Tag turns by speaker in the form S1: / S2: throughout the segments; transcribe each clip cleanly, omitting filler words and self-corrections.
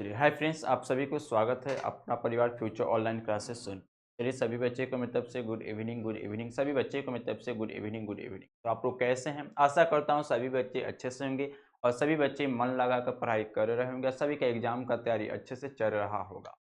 S1: चलिए hi friends, आप सभी को स्वागत है अपना परिवार फ्यूचर ऑनलाइन क्लासेस सुन। चलिए सभी बच्चे को मेरी तरफ से गुड इवनिंग सभी बच्चे को मेरी तरफ से गुड इवनिंग। तो आप लोग कैसे हैं? आशा करता हूँ सभी बच्चे अच्छे से होंगे और सभी बच्चे मन लगाकर पढ़ाई कर रहे होंगे। सभी का एग्जाम का तैयारी अच्छे से चल रहा होगा।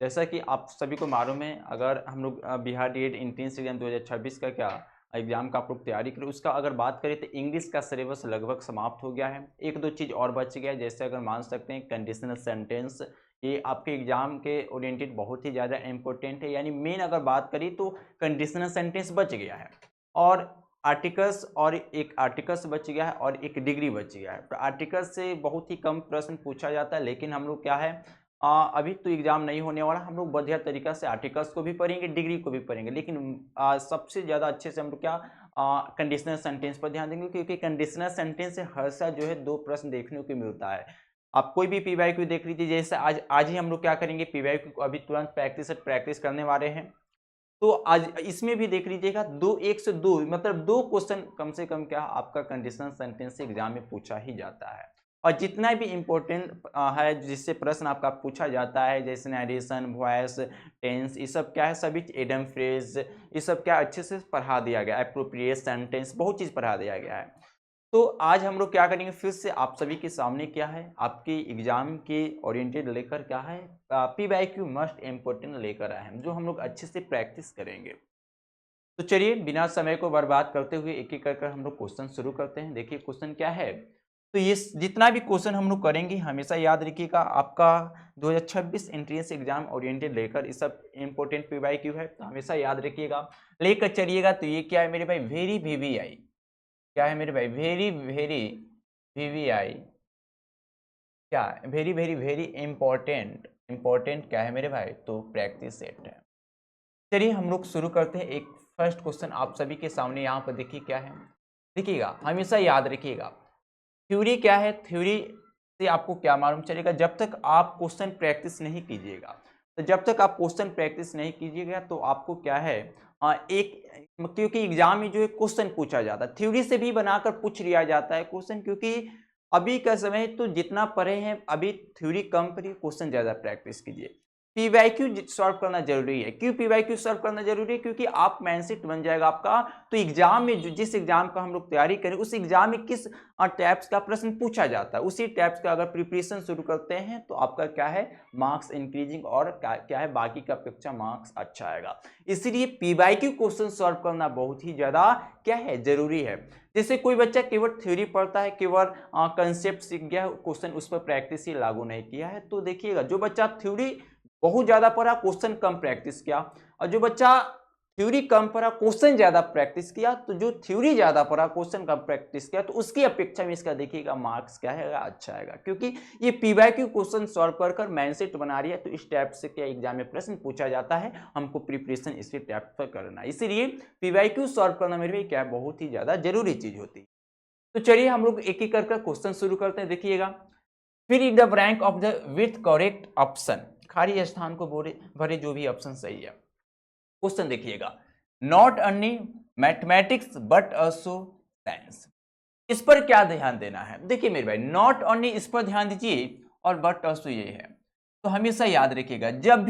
S1: जैसा कि आप सभी को मालूम है, अगर हम लोग बिहार डीएड एंट्रेंस एग्जाम 2026 का क्या एग्जाम का आप लोग तैयारी करें, उसका अगर बात करें तो इंग्लिश का सिलेबस लगभग समाप्त हो गया है। एक दो चीज़ और बच गया है, जैसे अगर मान सकते हैं कंडीशनल सेंटेंस। ये आपके एग्जाम के ओरिएंटेड बहुत ही ज़्यादा इंपॉर्टेंट है, यानी मेन अगर बात करें तो कंडीशनल सेंटेंस बच गया है और आर्टिकल्स, और एक आर्टिकल्स बच गया है और एक डिग्री बच गया है। तो आर्टिकल्स से बहुत ही कम प्रश्न पूछा जाता है, लेकिन हम लोग क्या है, अभी तो एग्जाम नहीं होने वाला। हम लोग बढ़िया तरीका से आर्टिकल्स को भी पढ़ेंगे, डिग्री को भी पढ़ेंगे, लेकिन सबसे ज़्यादा अच्छे से हम लोग क्या कंडीशनल सेंटेंस पर ध्यान देंगे, क्योंकि कंडीशनल सेंटेंस से हर साल जो है दो प्रश्न देखने को मिलता है। आप कोई भी पीवाईक्यू देख लीजिए, जैसे आज आज ही हम लोग क्या करेंगे, पीवाईक्यू को अभी तुरंत प्रैक्टिस करने वाले हैं। तो आज इसमें भी देख लीजिएगा, दो एक से दो मतलब दो क्वेश्चन कम से कम क्या आपका कंडीशनल सेंटेंस से एग्जाम में पूछा ही जाता है। और जितना भी इम्पोर्टेंट है जिससे प्रश्न आपका पूछा जाता है, जैसे नरेशन, वॉइस, टेंस, ये सब क्या है, सभी एडम फ्रेज, ये सब क्या अच्छे से पढ़ा दिया गया है। एप्रोप्रिएट सेंटेंस, बहुत चीज़ पढ़ा दिया गया है। तो आज हम लोग क्या करेंगे, फिर से आप सभी के सामने क्या है, आपके एग्जाम के ओरिएंटेड लेकर क्या है, पीवाईक्यू मस्ट इम्पोर्टेंट लेकर आए हैं, जो हम लोग अच्छे से प्रैक्टिस करेंगे। तो चलिए बिना समय को बर्बाद करते हुए एक एक कर हम लोग क्वेश्चन शुरू करते हैं। देखिए क्वेश्चन क्या है। तो ये जितना भी क्वेश्चन हम लोग करेंगे, हमेशा याद रखिएगा, आपका 2026 एंट्रेंस एग्जाम ओरिएंटेड लेकर ये सब इंपॉर्टेंट पीवाईक्यू है, तो हमेशा याद रखिएगा, लेकर चलिएगा। तो ये क्या है मेरे भाई, वेरी वीवीआई, क्या है मेरे भाई, वेरी वेरी वीवीआई, क्या very very very important, important क्या है मेरे भाई, तो प्रैक्टिस सेट है। चलिए हम लोग शुरू करते हैं। एक फर्स्ट क्वेश्चन आप सभी के सामने यहाँ पर देखिए क्या है। देखिएगा, हमेशा याद रखिएगा, थ्योरी क्या है, थ्योरी से आपको क्या मालूम चलेगा, जब तक आप क्वेश्चन प्रैक्टिस नहीं कीजिएगा, तो जब तक आप क्वेश्चन प्रैक्टिस नहीं कीजिएगा तो आपको क्या है, क्योंकि एग्जाम में जो है क्वेश्चन पूछा जाता है, थ्योरी से भी बनाकर पूछ लिया जाता है क्वेश्चन, क्योंकि अभी का समय तो जितना पढ़े हैं अभी थ्योरी कम पढ़िए, क्वेश्चन ज़्यादा प्रैक्टिस कीजिए। पीवाईक्यू सॉल्व करना जरूरी है। क्यों पीवाईक्यू सॉल्व करना जरूरी है? क्योंकि आप माइंडसेट बन जाएगा आपका, तो एग्जाम में जिस एग्जाम का हम लोग तैयारी करें, उस एग्जाम में किस टाइप्स का प्रश्न पूछा जाता है, उसी टाइप्स का अगर प्रिपरेशन शुरू करते हैं तो आपका क्या है, मार्क्स इंक्रीजिंग, और क्या है, बाकी का अपेक्षा मार्क्स अच्छा आएगा। इसलिए पीवाईक्यू क्वेश्चन सॉल्व करना बहुत ही ज्यादा क्या है, जरूरी है। जैसे कोई बच्चा केवल थ्योरी पढ़ता है, केवल कंसेप्ट सीख गया, क्वेश्चन उस पर प्रैक्टिस ही लागू नहीं किया है, तो देखिएगा जो बच्चा थ्योरी बहुत ज्यादा पढ़ा, क्वेश्चन कम प्रैक्टिस किया, और जो बच्चा थ्योरी कम पढ़ा, क्वेश्चन ज्यादा प्रैक्टिस किया, तो जो थ्योरी ज्यादा पढ़ा, क्वेश्चन कम प्रैक्टिस किया, तो उसकी अपेक्षा में इसका देखिएगा मार्क्स क्या है, अच्छा आएगा। क्योंकि ये पीवाईक्यू क्वेश्चन सॉल्व कर कर माइंडसेट बना रही है, तो इस टाइप से क्या एग्जाम में प्रश्न पूछा जाता है, हमको प्रिपरेशन इसी टाइप पर करना है। इसीलिए पीवाईक्यू सॉल्व करना मेरे लिए क्या बहुत ही ज्यादा जरूरी चीज होती है। तो चलिए हम लोग एक एक करके क्वेश्चन शुरू करते हैं। देखिएगा, फिर in the blank of the with correct option, खाली स्थान को भरे जो भी ऑप्शन सही है। क्वेश्चन देखिएगा, not only mathematics but also science, इस पर क्या ध्यान देना है। देखिए मेरे भाई, नॉट ओनली इस पर ध्यान दीजिए, और बट ऑल्सो ये है। तो हमेशा याद रखिएगा, जब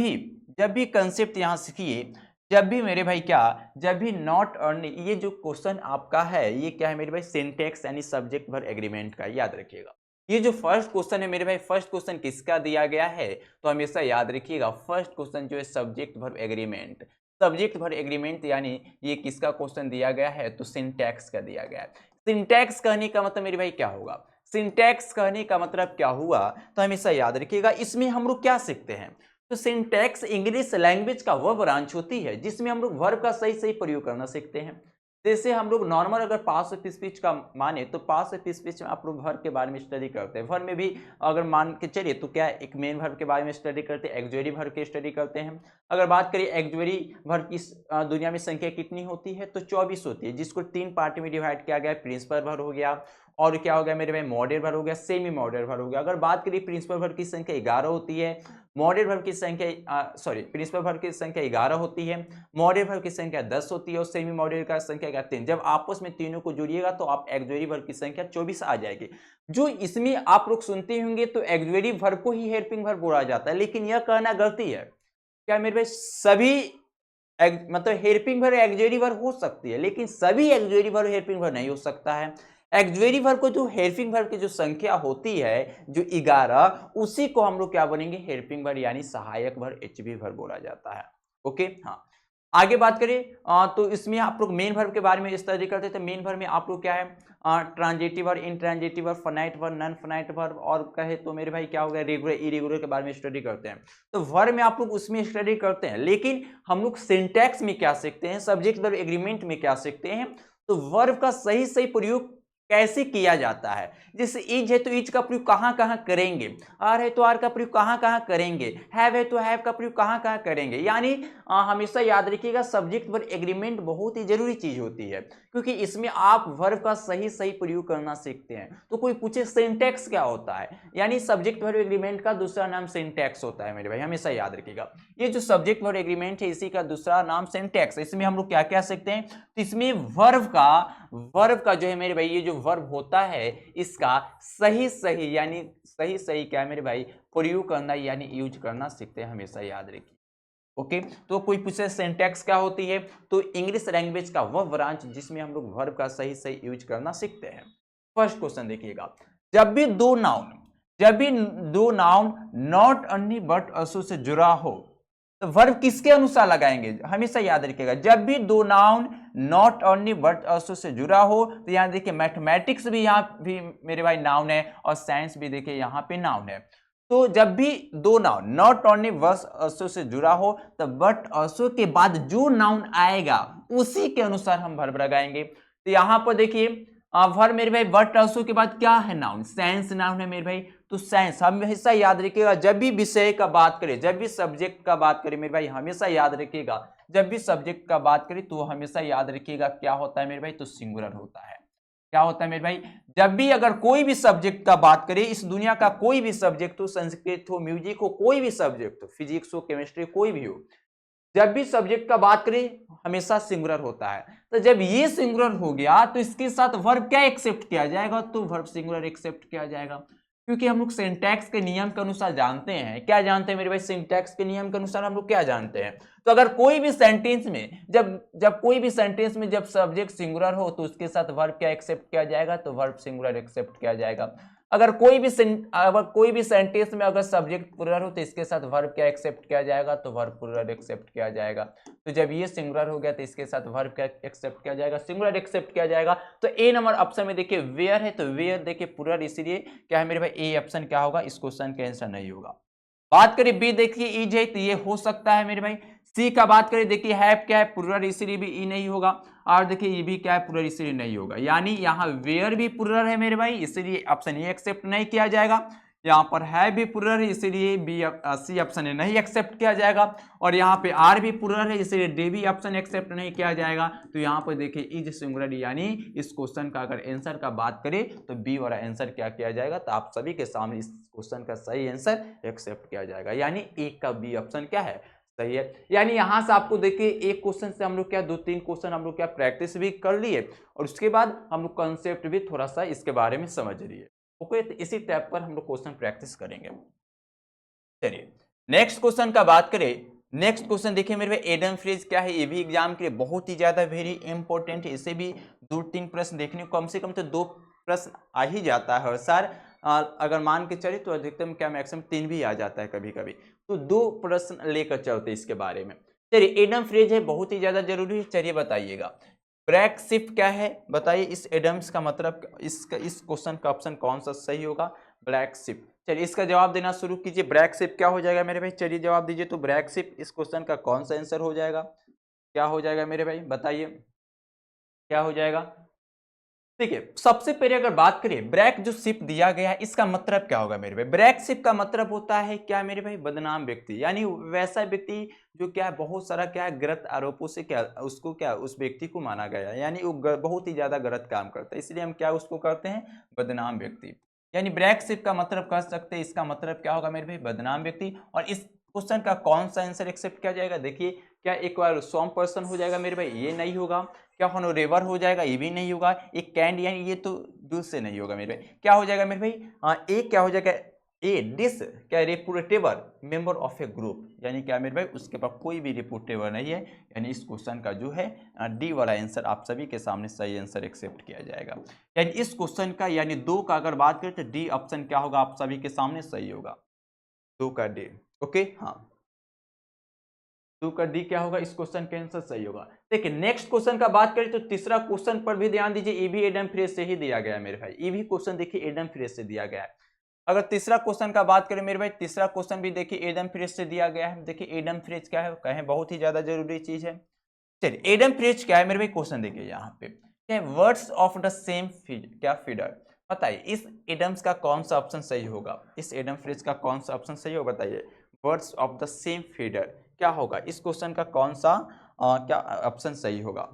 S1: भी कंसेप्ट यहां सीखिए, जब भी मेरे भाई क्या, जब भी नॉट ओनली, ये जो क्वेश्चन आपका है ये क्या है मेरे भाई, सिंटेक्स यानी सब्जेक्ट वर्ब एग्रीमेंट का, याद रखिएगा। ये जो फर्स्ट क्वेश्चन है मेरे भाई, फर्स्ट क्वेश्चन किसका दिया गया है, तो हमेशा याद रखिएगा, फर्स्ट क्वेश्चन जो है subject verb agreement, subject verb agreement, यानी ये किसका क्वेश्चन दिया गया है, तो सिंटैक्स का दिया गया है। सिंटैक्स कहने का मतलब मेरे भाई क्या होगा, सिंटैक्स कहने का मतलब क्या हुआ, तो हमेशा याद रखिएगा, इसमें हम लोग क्या सीखते हैं, तो सिंटैक्स इंग्लिश लैंग्वेज का वह ब्रांच होती है जिसमें हम लोग वर्ब का सही सही प्रयोग करना सीखते हैं। जैसे हम लोग नॉर्मल अगर पास ऑफ स्पीच का माने, तो पास ऑफ स्पीच में आप लोग वर्ब के बारे में स्टडी करते हैं। वर्ब में भी अगर मान के चलिए तो क्या है, एक मेन वर्ब के बारे में स्टडी करते हैं, एक्जुएरी वर्ब की स्टडी करते हैं। अगर बात करिए एक्जुएरी वर्ब की दुनिया में संख्या कितनी होती है, तो 24 होती है, जिसको 3 पार्ट में डिवाइड किया गया है। प्रिंसिपल वर्ब हो गया, और क्या हो गया मेरे भाई, मॉडरेट वर्ब हो गया, सेमी मॉडरेट वर्ब हो गया। अगर बात करें प्रिंसिपल वर्ब की संख्या 11 होती है, मॉडरेट वर्ब की संख्या प्रिंसिपल वर्ब की संख्या 11 होती है, मॉडरेट वर्ब की संख्या 10 होती है और सेमी मॉडरेट का संख्या क्या 3। जब आपस में तीनों को जोड़िएगा तो आप एक्सुएरी वर्ब की संख्या 24 आ जाएगी। जो इसमें आप लोग सुनते होंगे तो एक्सुएरी वर्ब को ही हेल्पिंग वर्ब बोला जाता है, लेकिन यह कहना गलती है। क्या मेरे भाई, सभी मतलब हेल्पिंग वर्ब एक्सुएरी वर्ब हो सकती है, लेकिन सभी एक्सुएरी वर्ब हेल्पिंग वर्ब नहीं हो सकता है। एक्सुएरी वर्ब को जो हेल्पिंग वर्ब की जो संख्या होती है जो 11, उसी को हम लोग क्या बनेंगे, हेल्पिंग वर्ब यानी सहायक वर्ब, एचवी वर्ब बोला जाता है। ओके, हाँ। आगे बात करें तो इसमें आप लोग मेन वर्ब के बारे में स्टडी करते थे। मेन वर्ब में आप लोग क्या है, transitive verb, intransitive verb, finite verb, non finite verb, और कहे तो मेरे भाई क्या हो गया, रेगुलर इरेगुलर के बारे में स्टडी करते हैं। तो वर्ब में आप लोग उसमें स्टडी करते हैं, लेकिन हम लोग सिंटैक्स में क्या सीखते हैं, सब्जेक्ट वर्ब एग्रीमेंट में क्या सीखते हैं, तो वर्ब का सही सही प्रयोग कैसे किया जाता है। जैसे इज है तो इज का प्रयोग कहां कहां करेंगे, आर है तो आर का प्रयोग कहां कहां करेंगे, हैव है तो हैव का प्रयोग कहां कहां करेंगे। यानी हमेशा याद रखिएगा सब्जेक्ट वर्ब एग्रीमेंट बहुत ही जरूरी चीज होती है, क्योंकि इसमें आप वर्ब का सही सही प्रयोग करना सीखते हैं। तो कोई पूछे सिंटैक्स क्या होता है, यानी सब्जेक्ट वर्ब एग्रीमेंट का दूसरा नाम सिंटैक्स होता है मेरे भाई, हमेशा याद रखिएगा। ये जो सब्जेक्ट वर्ब एग्रीमेंट है इसी का दूसरा नाम सिंटैक्स है। इसमें हम लोग क्या क्या सीखते हैं, तो इसमें वर्ब का जो है मेरे भाई, ये जो वर्ब होता है इसका सही सही यानी सही सही क्या है मेरे भाई, प्रयोग करना यानी यूज करना सीखते हैं, हमेशा याद रखिए। ओके, तो कोई पूछे सिंटैक्स क्या होती है, तो इंग्लिश लैंग्वेज का वह ब्रांच जिसमें हम लोग वर्ब का सही सही यूज करना सीखते हैं। फर्स्ट क्वेश्चन देखिएगा, जब भी दो noun not only but also say जुड़ा हो तो वर्ब किसके अनुसार लगाएंगे, हमेशा याद रखिएगा। जब भी दो noun not only but also say जुड़ा हो, तो यहां देखिए मैथमेटिक्स भी यहाँ भी मेरे भाई नाउन है और साइंस भी देखिए यहाँ पे नाउन है। तो जब भी दो noun not only but also say जुड़ा हो तो बट ऑल्सो के बाद जो नाउन आएगा उसी के अनुसार हम वर्ब लगाएंगे। तो यहां पर देखिए वर्ब मेरे भाई बट ऑल्सो के बाद क्या है, नाउन, साइंस नाउन है मेरे भाई। तो साइंस हमेशा याद रखिएगा, जब भी विषय का बात करें, जब भी सब्जेक्ट का बात करें मेरे भाई, हमेशा याद रखिएगा जब भी सब्जेक्ट का बात करें तो हमेशा याद रखिएगा क्या होता है मेरे भाई, तो सिंगुलर होता है। क्या होता है मेरे भाई, जब भी अगर कोई भी सब्जेक्ट का बात करें, इस दुनिया का कोई भी सब्जेक्ट हो, संस्कृत हो, म्यूजिक हो, कोई भी सब्जेक्ट हो, फिजिक्स हो, केमिस्ट्री, कोई भी हो, जब भी सब्जेक्ट का बात करें हमेशा सिंगुलर होता है। तो जब ये सिंगुलर हो गया तो इसके साथ वर्ब क्या एक्सेप्ट किया जाएगा, तो वर्ब सिंगुलर एक्सेप्ट किया जाएगा। क्योंकि हम लोग सिंटैक्स के नियम के अनुसार जानते हैं, क्या जानते हैं मेरे भाई, सिंटैक्स के नियम के अनुसार हम लोग क्या जानते हैं, तो अगर कोई भी सेंटेंस में जब कोई भी सेंटेंस में जब सब्जेक्ट सिंगुलर हो तो उसके साथ वर्ब क्या एक्सेप्ट किया जाएगा, तो वर्ब सिंगुलर एक्सेप्ट किया जाएगा। अगर कोई भी सेंटेंस में अगर सब्जेक्ट प्लुरल हो तो इसके साथ वर्ब क्या एक्सेप्ट किया जाएगा, तो वर्ब प्लुरल एक्सेप्ट किया जाएगा। तो जब ये सिंगुलर हो गया तो इसके साथ वर्ब क्या एक्सेप्ट किया जाएगा, सिंगुलर एक्सेप्ट किया जाएगा। तो ए नंबर ऑप्शन में देखिए वेयर है, तो वेयर देखिए प्लुरल, इसलिए क्या है मेरे भाई, ए ऑप्शन क्या होगा, इस क्वेश्चन का आंसर नहीं होगा। बात करें बी, देखिए इज है तो ये हो सकता है मेरे भाई। सी का बात करें देखिए हैव क्या है, प्लुरल, इसलिए भी ई नहीं होगा। और देखिए ये भी क्या है, प्लुरल, इसलिए नहीं होगा। यानी यहाँ वेयर भी प्लुरल है मेरे भाई, इसलिए ऑप्शन ए एक्सेप्ट नहीं किया जाएगा। यहाँ पर है भी प्लुरल है, इसलिए बी सी ऑप्शन ए नहीं एक्सेप्ट किया जाएगा। और यहाँ पे आर भी प्लुरल है, इसलिए डी भी ऑप्शन एक्सेप्ट नहीं किया जाएगा। तो यहाँ पर देखिए इज सिंगुलर, यानी इस क्वेश्चन का अगर आंसर का बात करें तो बी वाला आंसर क्या किया जाएगा, तो आप सभी के सामने इस क्वेश्चन का सही आंसर एक्सेप्ट किया जाएगा। यानी ए का बी ऑप्शन क्या है, सही है। यानी यहां से आपको देखिए एक क्वेश्चन से हम लोग क्या 2-3 क्वेश्चन हम लोग क्या प्रैक्टिस भी कर लिए, और उसके बाद हम लोग कॉन्सेप्ट भी थोड़ा सा इसके बारे में समझ लिए। ओके, तो इसी टाइप पर हम लोग क्वेश्चन प्रैक्टिस करेंगे। चलिए नेक्स्ट क्वेश्चन का बात करें। नेक्स्ट क्वेश्चन देखिए मेरे भाई, एडम फ्रेज क्या है, ये भी एग्जाम के लिए बहुत ही ज्यादा वेरी इंपॉर्टेंट है। इसे भी 2-3 प्रश्न देखने को कम से कम तो 2 प्रश्न आ ही जाता है हर साल। अगर मान के चले तो अधिकतम क्या मैक्सिमम 3 भी आ जाता है कभी कभी। तो 2 प्रश्न लेकर चलते इसके बारे में। चलिए एडम फ्रेज है, बहुत ही ज्यादा जरूरी है। चलिए बताइएगा ब्रैक शिफ्ट क्या है, बताइए इस एडम्स का मतलब, इसका इस क्वेश्चन का ऑप्शन कौन सा सही होगा, ब्लैक शिफ्ट। चलिए इसका जवाब देना शुरू कीजिए। ब्रैक शिफ्ट क्या हो जाएगा मेरे भाई, चलिए जवाब दीजिए। तो ब्रैक शिफ्ट इस क्वेश्चन का कौन सा आंसर हो जाएगा, क्या हो जाएगा मेरे भाई, बताइए क्या हो जाएगा। ठीक है, सबसे पहले अगर बात करें ब्रैक जो शिप दिया गया है इसका मतलब क्या होगा मेरे भाई। ब्रैक शिप का मतलब होता है क्या मेरे भाई, बदनाम व्यक्ति, यानी वैसा व्यक्ति जो क्या बहुत सारा क्या गलत आरोपों से क्या उसको क्या उस व्यक्ति को माना गया है, यानी वो बहुत ही ज्यादा गलत काम करता है, इसलिए हम क्या उसको करते हैं, बदनाम व्यक्ति। यानी ब्रैक शिप का मतलब कर सकते हैं, इसका मतलब क्या होगा मेरे भाई, बदनाम व्यक्ति। और इस क्वेश्चन का कौन सा आंसर एक्सेप्ट किया जाएगा, देखिए क्या एक बार सॉम पर्सन हो जाएगा मेरे भाई, ये नहीं होगा। क्या होनोरेवर हो जाएगा, ये भी नहीं होगा। एक कैंड, यानी ये तो दूर से नहीं होगा मेरे भाई। क्या हो जाएगा मेरे भाई, एक क्या हो जाएगा, ए डिस क्या reportable member of A group, यानी क्या मेरे भाई उसके पास कोई भी रिपोर्टेबल नहीं है। यानी इस क्वेश्चन का जो है डी वाला आंसर आप सभी के सामने सही आंसर एक्सेप्ट किया जाएगा। यानी इस क्वेश्चन का यानी 2 का अगर बात करें तो डी ऑप्शन क्या होगा आप सभी के सामने सही होगा, 2 का डी। ओके, हाँ 2 का डी क्या होगा, इस क्वेश्चन का आंसर सही होगा। देखिए नेक्स्ट क्वेश्चन का बात करें तो तीसरा क्वेश्चन पर भी ध्यान दीजिए, ये भी एडम फ्रेज से ही दिया गया है मेरे भाई, ये भी क्वेश्चन देखिए एडम फ्रेज से दिया गया है। अगर तीसरा क्वेश्चन का बात करें मेरे भाई, तीसरा क्वेश्चन भी देखिए एडम फ्रेज से दिया गया है। देखिए एडम फ्रेज क्या है, कहें बहुत ही ज्यादा जरूरी चीज है। चलिए एडम फ्रेज क्या है मेरे भाई, क्वेश्चन देखिए यहाँ पे क्या, वर्ड्स ऑफ द सेम क्या फीडर, बताइए इस एडम्स का कौन सा ऑप्शन सही होगा, इस एडम फ्रेज का कौन सा ऑप्शन सही होगा, बताइए words of the same feeder क्या होगा, इस क्वेश्चन का कौन सा क्या ऑप्शन सही होगा।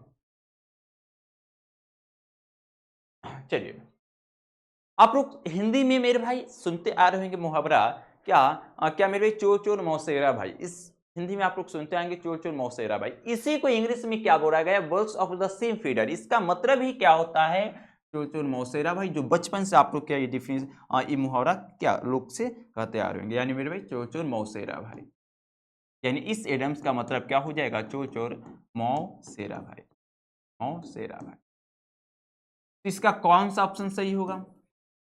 S1: चलिए आप लोग हिंदी में मेरे भाई सुनते आ रहे होंगे मुहावरा, क्या क्या मेरे भाई, चोर चोर मौसेरा भाई, इस हिंदी में आप लोग सुनते आएंगे चोर चोर मौसेरा भाई, इसी को इंग्लिश में क्या बोला गया, words of the same feeder, इसका मतलब ही क्या होता है, चोर चोर मौसेरा भाई, जो बचपन से आप लोग क्या ये डिफरेंस ये मुहावरा क्या लोग से कहते आ रहे होंगे, यानी मेरे भाई चोर चोर मौसेरा भाई, यानी इस एडम्स का मतलब क्या हो जाएगा, चोर चोर मौसेरा भाई, मौसेरा भाई। तो इसका कौन सा ऑप्शन सही होगा,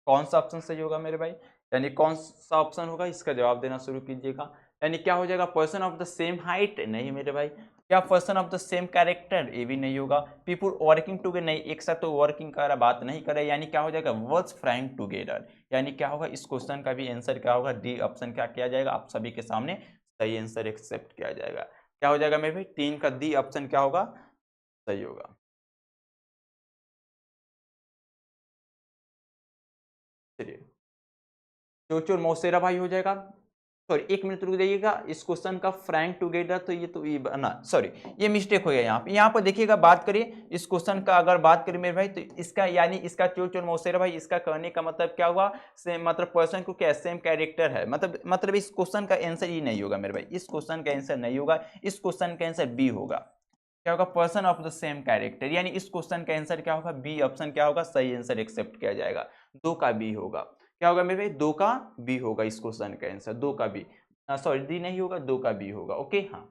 S1: कौन सा ऑप्शन सही होगा मेरे भाई, यानी कौन सा ऑप्शन होगा, इसका जवाब देना शुरू कीजिएगा। यानी क्या हो जाएगा, person of the same height, नहीं मेरे भाई। क्या person of the same character, ये भी नहीं होगा। पीपुल वर्किंग टुगेदर, नहीं एक साथ तो वर्किंग का बात नहीं करे, यानी क्या हो जाएगा, वर्ड्स फ्राइंग टुगेदर, यानी क्या होगा, इस क्वेश्चन का भी आंसर क्या होगा, डी ऑप्शन क्या किया जाएगा, आप सभी के सामने सही आंसर एक्सेप्ट किया जाएगा। क्या हो जाएगा मेरे भाई, 3 का डी ऑप्शन क्या होगा, सही होगा। चलिए चोर चोर मौसेरा भाई हो जाएगा। सॉरी 1 मिनट रुक जाइएगा, इस क्वेश्चन का फ्रैंक टुगेदर तो ये ना सॉरी ये मिस्टेक हो गया यहाँ पर देखिएगा, बात करिए इस क्वेश्चन का अगर बात करें मेरे भाई, तो इसका यानी इसका चोर चोर मौसेरा भाई, इसका कहने का मतलब क्या हुआ, सेम मतलब पर्सन को क्या सेम कैरेक्टर है, मतलब इस क्वेश्चन का आंसर ये नहीं होगा मेरे भाई, इस क्वेश्चन का आंसर नहीं होगा, इस क्वेश्चन का आंसर बी होगा। क्या होगा, person of the same character, यानी इस क्वेश्चन का आंसर क्या होगा, बी ऑप्शन क्या होगा, सही आंसर एक्सेप्ट किया जाएगा। 2 का बी होगा। क्या होगा मेरे भाई, 2 का बी होगा इस क्वेश्चन का आंसर, 2 का बी, सॉरी डी नहीं होगा, 2 का बी होगा। ओके हाँ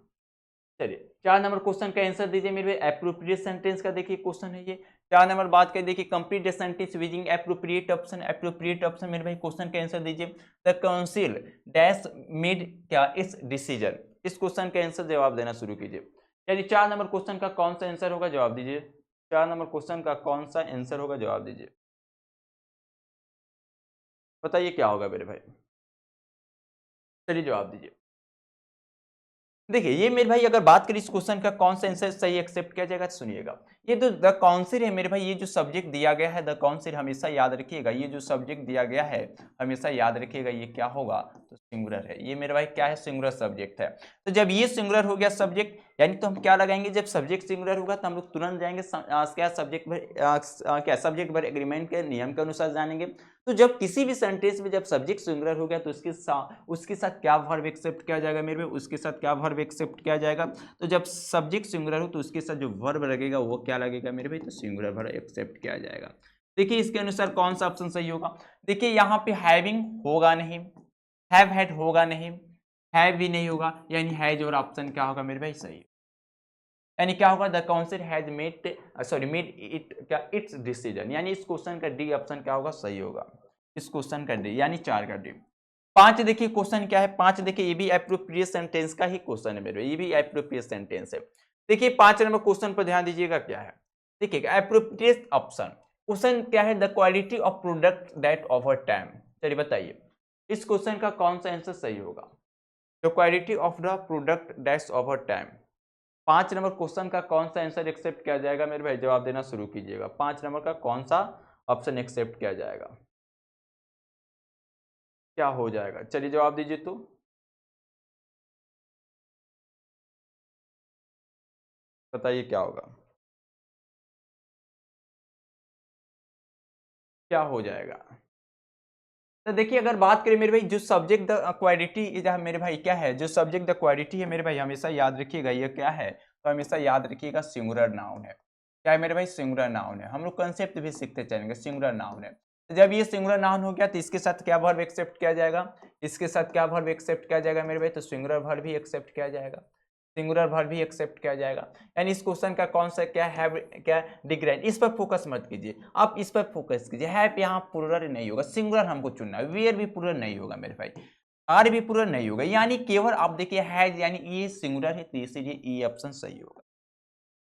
S1: चलिए 4 नंबर क्वेश्चन का आंसर दीजिए मेरे भाई, एप्रोप्रिएट सेंटेंस का देखिए क्वेश्चन है ये। 4 नंबर बात करें देखिए, complete the sentence using appropriate option, appropriate option मेरे भाई क्वेश्चन का आंसर दीजिए। द काउंसिल डैश मेड क्या इस डिसीजन, इस क्वेश्चन का आंसर जवाब देना शुरू कीजिए। यानी 4 नंबर क्वेश्चन का कौन सा आंसर होगा, जवाब दीजिए। 4 नंबर क्वेश्चन का कौन सा आंसर होगा, जवाब दीजिए, बताइए क्या होगा मेरे भाई, चलिए जवाब दीजिए। देखिए ये मेरे भाई अगर बात करें इस क्वेश्चन का कौन सा आंसर सही एक्सेप्ट किया जाएगा, तो सुनिएगा, ये जो द काउंसिल है मेरे भाई, ये जो सब्जेक्ट दिया गया है द काउंसिल, हमेशा याद रखिएगा, ये जो सब्जेक्ट दिया गया है हमेशा याद रखिएगा, ये क्या होगा, तो सिंगुलर है, ये मेरे भाई क्या है, सिंगुलर सब्जेक्ट है। तो जब ये सिंगुलर हो गया सब्जेक्ट, यानी तो हम क्या लगाएंगे, जब सब्जेक्ट सिंगुलर होगा तो हम लोग तुरंत जाएंगे क्या सब्जेक्ट भर क्या सब्जेक्ट भर एग्रीमेंट के नियम के अनुसार जानेंगे। तो जब किसी भी सेंटेंस में जब सब्जेक्ट सिंगुलर हो गया तो उसके साथ क्या वर्ब एक्सेप्ट किया जाएगा मेरे भाई, उसके साथ क्या वर्ब एक्सेप्ट किया जाएगा, तो जब सब्जेक्ट सिंगुलर हो तो उसके साथ जो वर्ब लगेगा वो क्या लगेगा मेरे भाई, तो सिंगुलर वर्ब एक्सेप्ट किया जाएगा। देखिए इसके अनुसार कौन सा ऑप्शन सही होगा, देखिए यहाँ पे हैविंग होगा नहीं, हैव हैड होगा नहीं, हैव भी नहीं होगा, यानी हैज और ऑप्शन क्या होगा मेरे भाई, सही। यानी क्या होगा, the council has made made it क्या इट्स डिसीजन, यानी इस क्वेश्चन का डी ऑप्शन क्या होगा, सही होगा, इस क्वेश्चन का डी, यानी 4 का डी। 5 देखिए क्वेश्चन क्या है, 5 देखिए ये भी एप्रोप्रिएट सेंटेंस का ही क्वेश्चन है मेरे, ये भी एप्रोप्रिएट सेंटेंस है। देखिए 5 नंबर क्वेश्चन पर ध्यान दीजिएगा क्या है, देखिए एप्रोप्रिएट ऑप्शन क्वेश्चन क्या है, the quality of product that over time, चलिए बताइए इस क्वेश्चन का कौन सा आंसर सही होगा, the quality of the product that's over time, 5 number question का कौन सा आंसर एक्सेप्ट किया जाएगा मेरे भाई? जवाब देना शुरू कीजिएगा। 5 नंबर का कौन सा ऑप्शन एक्सेप्ट किया जाएगा? क्या हो जाएगा? चलिए जवाब दीजिए तो। बताइए क्या होगा? क्या हो जाएगा? तो देखिए अगर बात करें मेरे भाई, जो सब्जेक्ट द क्वालिटी इज मेरे भाई क्या है, जो सब्जेक्ट द क्वालिटी है मेरे भाई, हमेशा याद रखिएगा ये क्या है, तो हमेशा याद रखिएगा सिंगुलर नाउन है। क्या है मेरे भाई? सिंगुलर नाउन है। हम लोग कंसेप्ट भी सीखते चलेंगे, सिंगुलर नाउन है। तो जब ये सिंगुलर नाउन हो गया तो इसके साथ क्या वर्ब एक्सेप्ट किया जाएगा? इसके साथ क्या वर्ब एक्सेप्ट किया जाएगा मेरे भाई? तो सिंगुलर वर्ब भी एक्सेप्ट किया जाएगा, सिंगुलर वर्ब भी एक्सेप्ट किया जाएगा। यानी इस क्वेश्चन का कौन सा क्या है, क्या डिग्रेंड, इस पर फोकस मत कीजिए, आप इस पर फोकस कीजिए। है यहाँ प्लूरल नहीं होगा, सिंगुलर हमको चुनना है। वेयर भी प्लूरल नहीं होगा मेरे भाई, आर भी प्लूरल नहीं होगा, यानी केवल आप देखिए हैज, यानी ये सिंगुलर है, तो इसीलिए ये ऑप्शन सही होगा।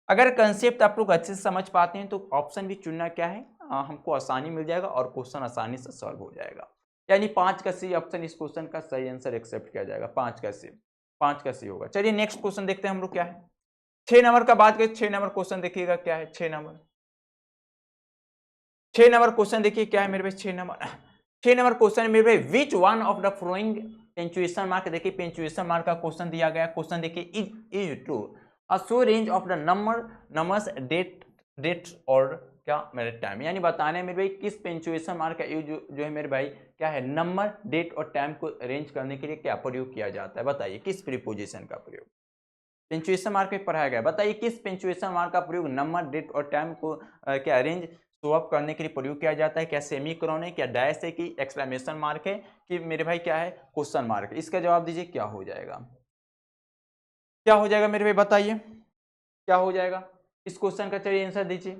S1: अगर कंसेप्ट आप लोग अच्छे से समझ पाते हैं तो ऑप्शन भी चुनना क्या है, हमको आसानी मिल जाएगा और क्वेश्चन आसानी से सॉल्व हो जाएगा। यानी 5 का सी ऑप्शन इस क्वेश्चन का सही आंसर एक्सेप्ट किया जाएगा। 5 का सी, 5 का सी होगा। चलिए नेक्स्ट क्वेश्चन देखते हैं हम लोग क्या है। 6 नंबर का बात करें, 6 नंबर क्वेश्चन देखिएगा क्या है। 6 नंबर, 6 नंबर क्वेश्चन देखिए क्या है मेरे भाई। 6 नंबर, 6 नंबर क्वेश्चन मेरे भाई, which one of the following punctuation mark, देखिए पंक्चुएशन मार्क का क्वेश्चन दिया गया। क्वेश्चन देखिए, is true a show range of the numbers date और क्या मेरे टाइम, यानी बताने मेरे भाई किस पंक्चुएशन मार्क का यूज जो है मेरे भाई क्या है, नंबर डेट और टाइम को अरेंज करने के लिए क्या प्रयोग किया जाता है? बताइए किस प्रीपोजिशन का प्रयोग पंक्चुएशन मार्क में पढ़ाया गया। बताइए किस पंक्चुएशन मार्क का प्रयोग नंबर डेट और टाइम को क्या अरेंज शो अप करने के लिए प्रयोग किया जाता है? क्या सेमी कोलन है, क्या डैश है, कि एक्सक्लेमेशन मार्क है, कि मेरे भाई क्या है क्वेश्चन मार्क है? इसका जवाब दीजिए क्या हो जाएगा? क्या हो जाएगा मेरे भाई बताइए क्या हो जाएगा? इस क्वेश्चन का चलिए आंसर दीजिए।